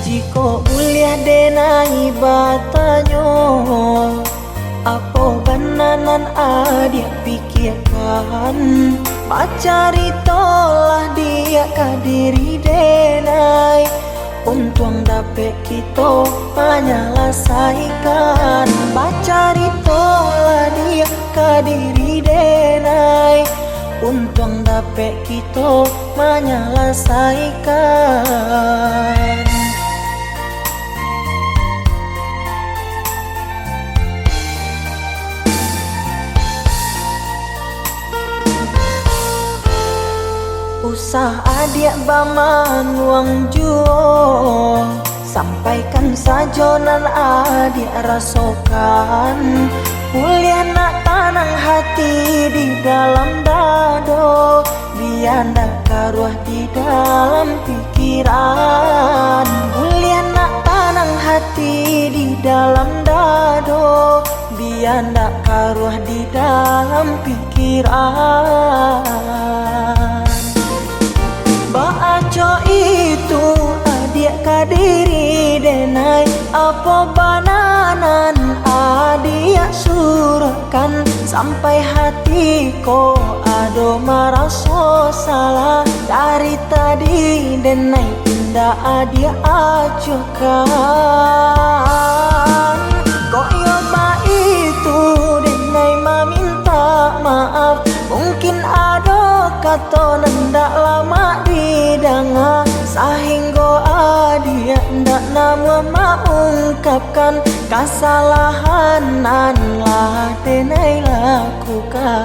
Jiko uliah denai batanyo, apa bananan adik pikirkan. Pacari tolah dia kadiri denai, untung dapet kita menyelesaikan. Pacari tolah dia kadiri denai, untung dapet kita menyelesaikan. Usah adik baman uang juo, sampaikan saja nan adik rasakan. Kuliah nak tanang hati di dalam dado, biar nak karuah di dalam pikiran. Kuliah nak tanang hati di dalam dado, biar nak karuah di dalam pikiran. Baaco itu adik kadiri denai, apa bananan adik surahkan. Sampai hati ko ado merasa salah, dari tadi denai indah adik acuhkan. Kok yoba itu denai meminta maaf, mungkin ada kata ndak lama didengar, sehingga adik ndak nama maungkan. ungkapkan kesalahan nan lah denai lakukan.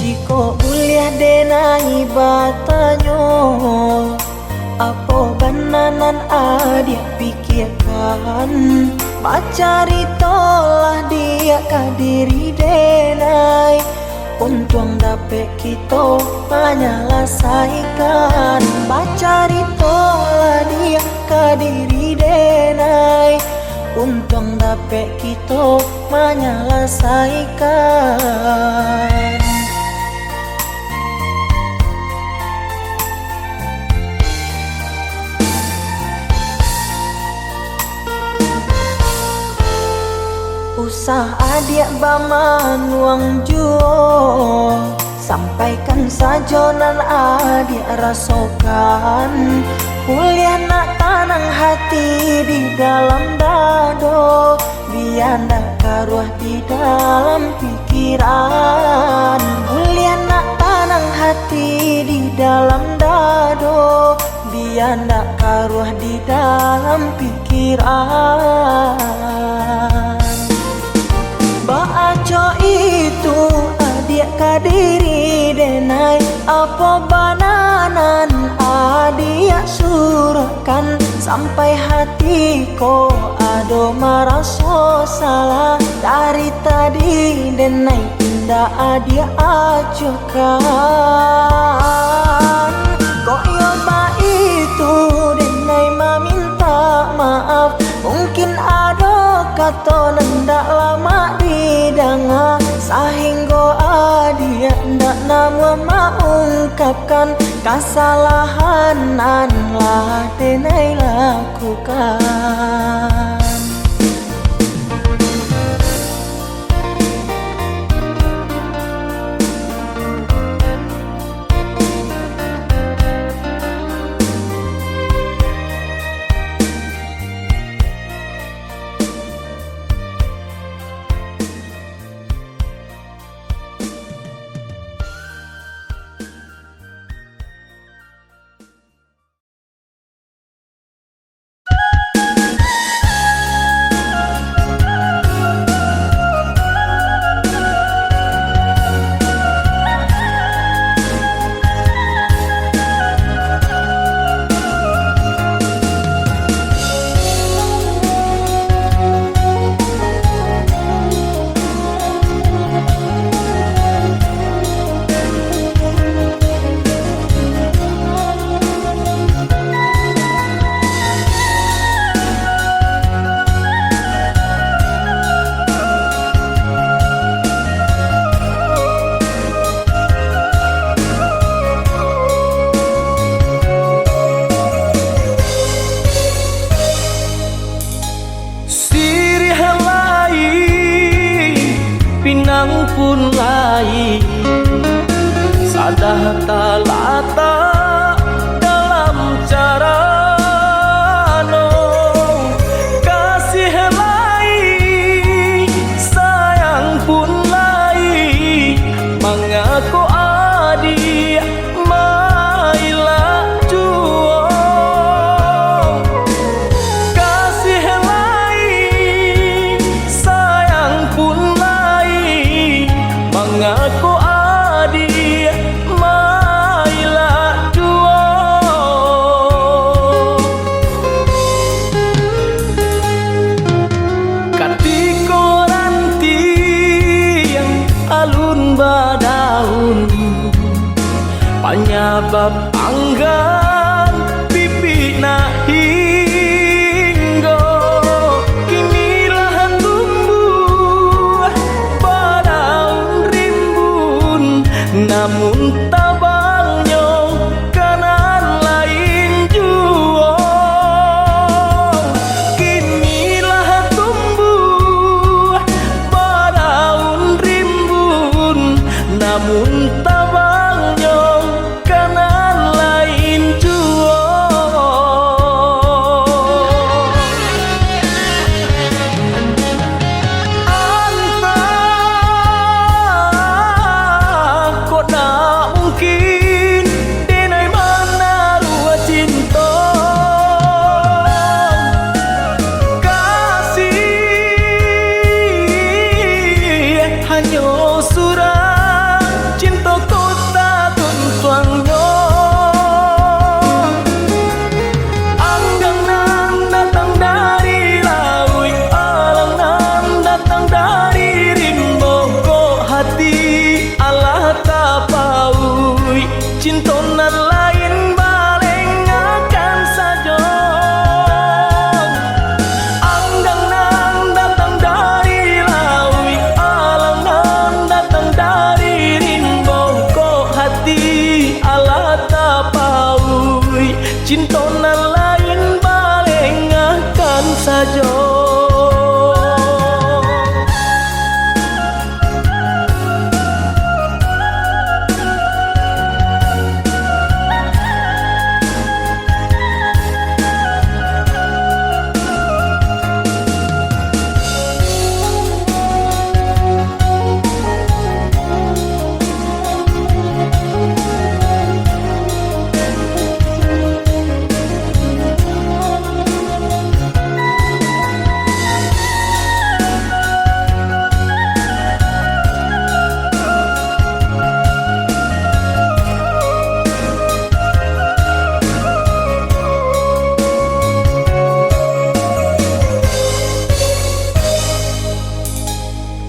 Jiko uliah denai batanyo, apa bananan adia pikirkan. Bacari tolah dia kadiri denai, untung dapet kita menyelesaikan. Bacari tolah dia kadiri denai, untung dapet kita menyelesaikan. Usah adik baman uang juo, sampaikan saja nan adik rasakan. Kuliah nak tanang hati di dalam dado, biar nak karuah di dalam pikiran. Kuliah nak tanang hati di dalam dado, biar nak karuah di dalam pikiran. Baaco itu adik kadiri denai, apa bananan adik surahkan. Sampai hatiku ado merasa salah, dari tadi denai indah adik acuhkan. Kok yoba itu denai meminta maaf, mungkin ada kata nendak lama didanga, sehingga adia ndak nama mengungkapkan kesalahan nan lah denai lakukan. Pun lain sadah talata dalam cara no kasih lain, sayang pun lain, mengaku adik mailah juo. Kasih lain, sayang pun mengaku adik mailah juo. Katiko ranti yang alun badaun, penyebab anggan pipi na hinggo kinilah tumbuh badaun rimbun, namun tabangnya kanan lain juo. namun tabangnya kanan lain jua. Anta kok tak mungkin denai mana rua cinta kasih hanya surang cinta kota tuntuangnya. Anggang nan datang dari laut, alang nan datang dari rimbo, kok hati Allah tapaui cinta nan lain baleng akan saja. Anggang nan datang dari laut, alang nan datang dari rimbo, kok hati Allah tapaui cinta nan lain baleng akan saja.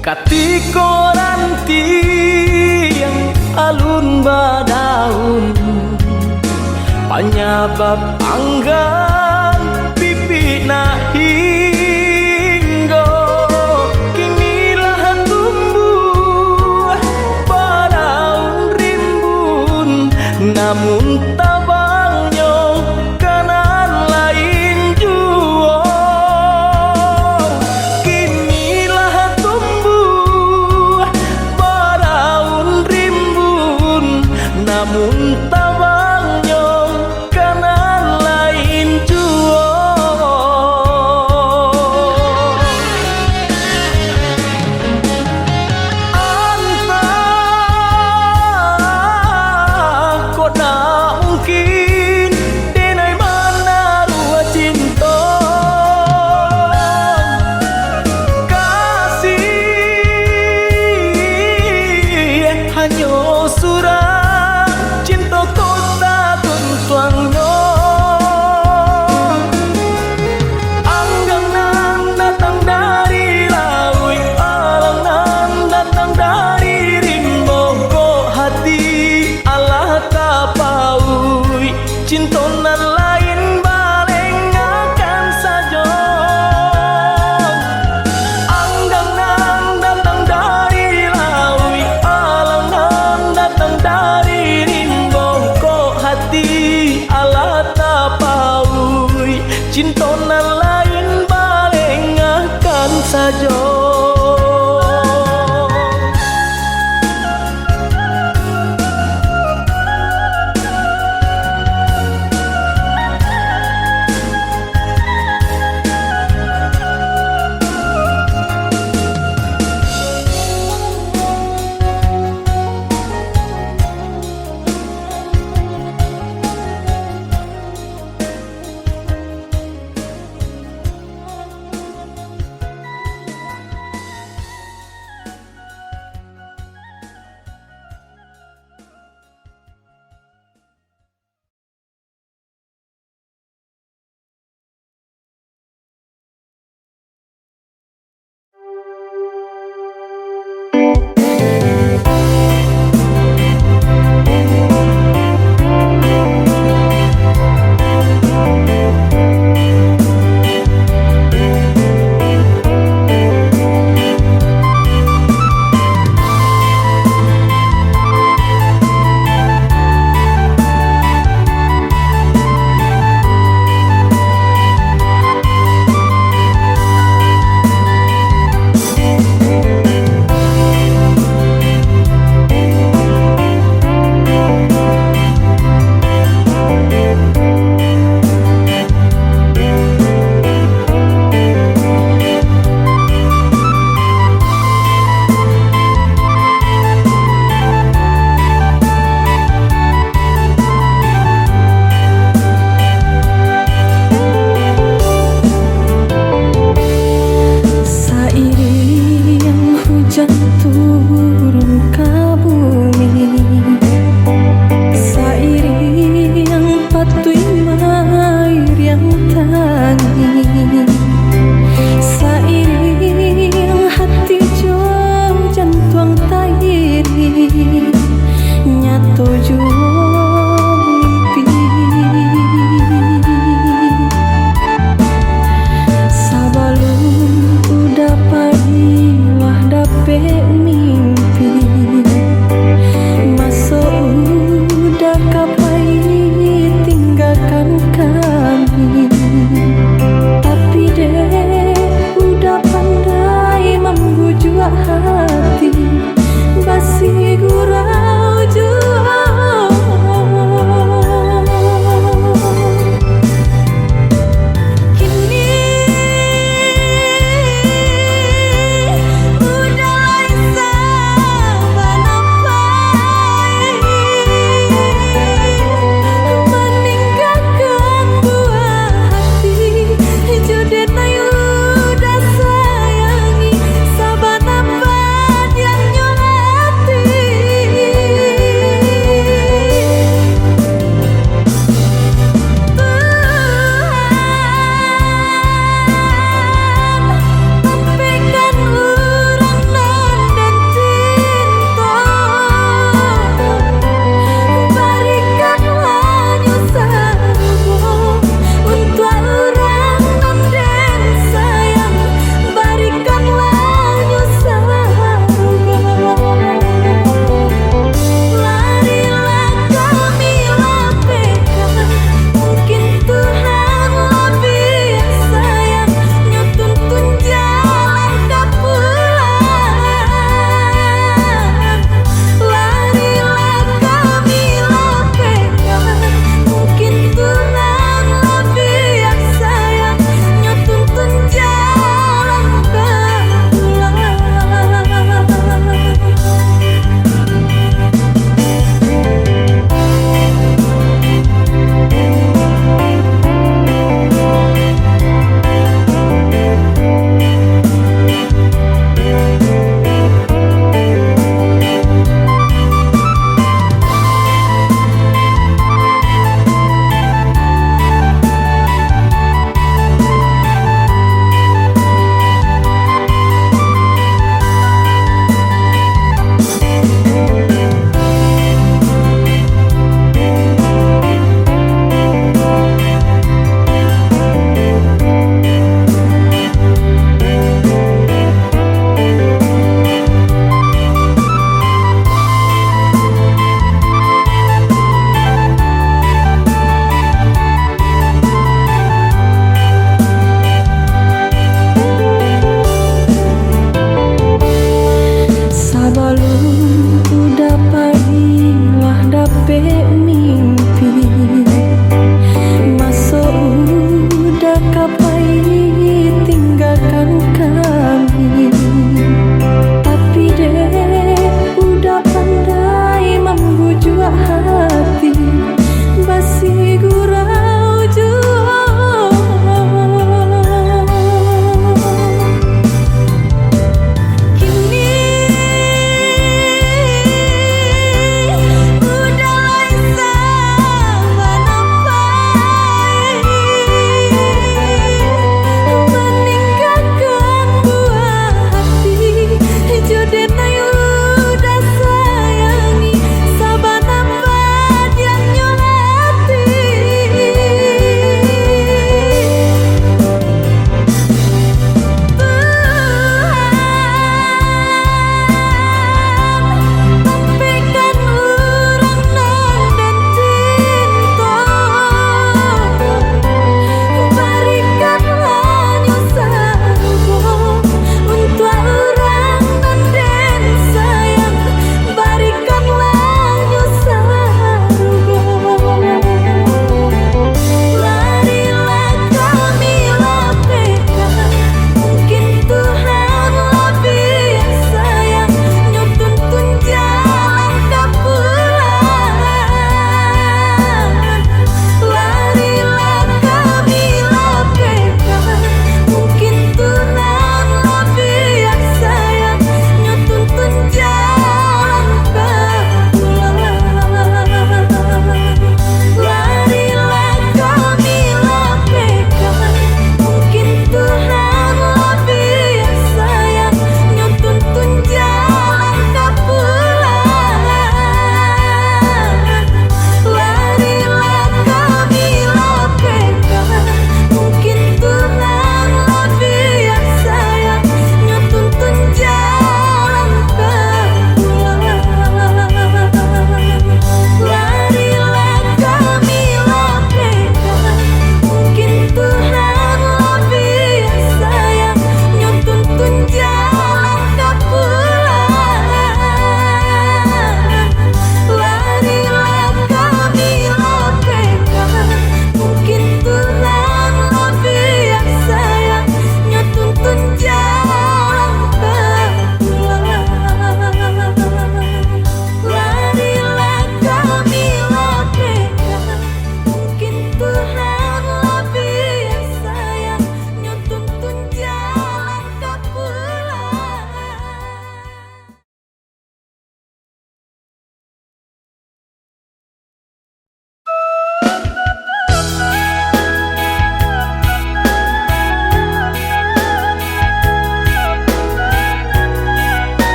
Katiko nanti yang alun badaun penyebab anggan pipi na hinggo kinilah tumbuh badaun rimbun, namun tabangnya kanan lain jua. Kinilah tumbuh badaun rimbun, namun tabangnya kanan lain jua. Anta kok tak mungkin denai mana rua cinta kasih hanya surang cinta kota tuntuangnya. Anggang nan datang dari laut, alang nan datang dari rimbo, kok hati Allah tapaui cinta nan lain baleng akan saja. Anggang nan datang dari laut, alang nan datang dari rimbo, kok hati Allah tapaui cinta nan lain baleng akan saja.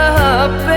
HP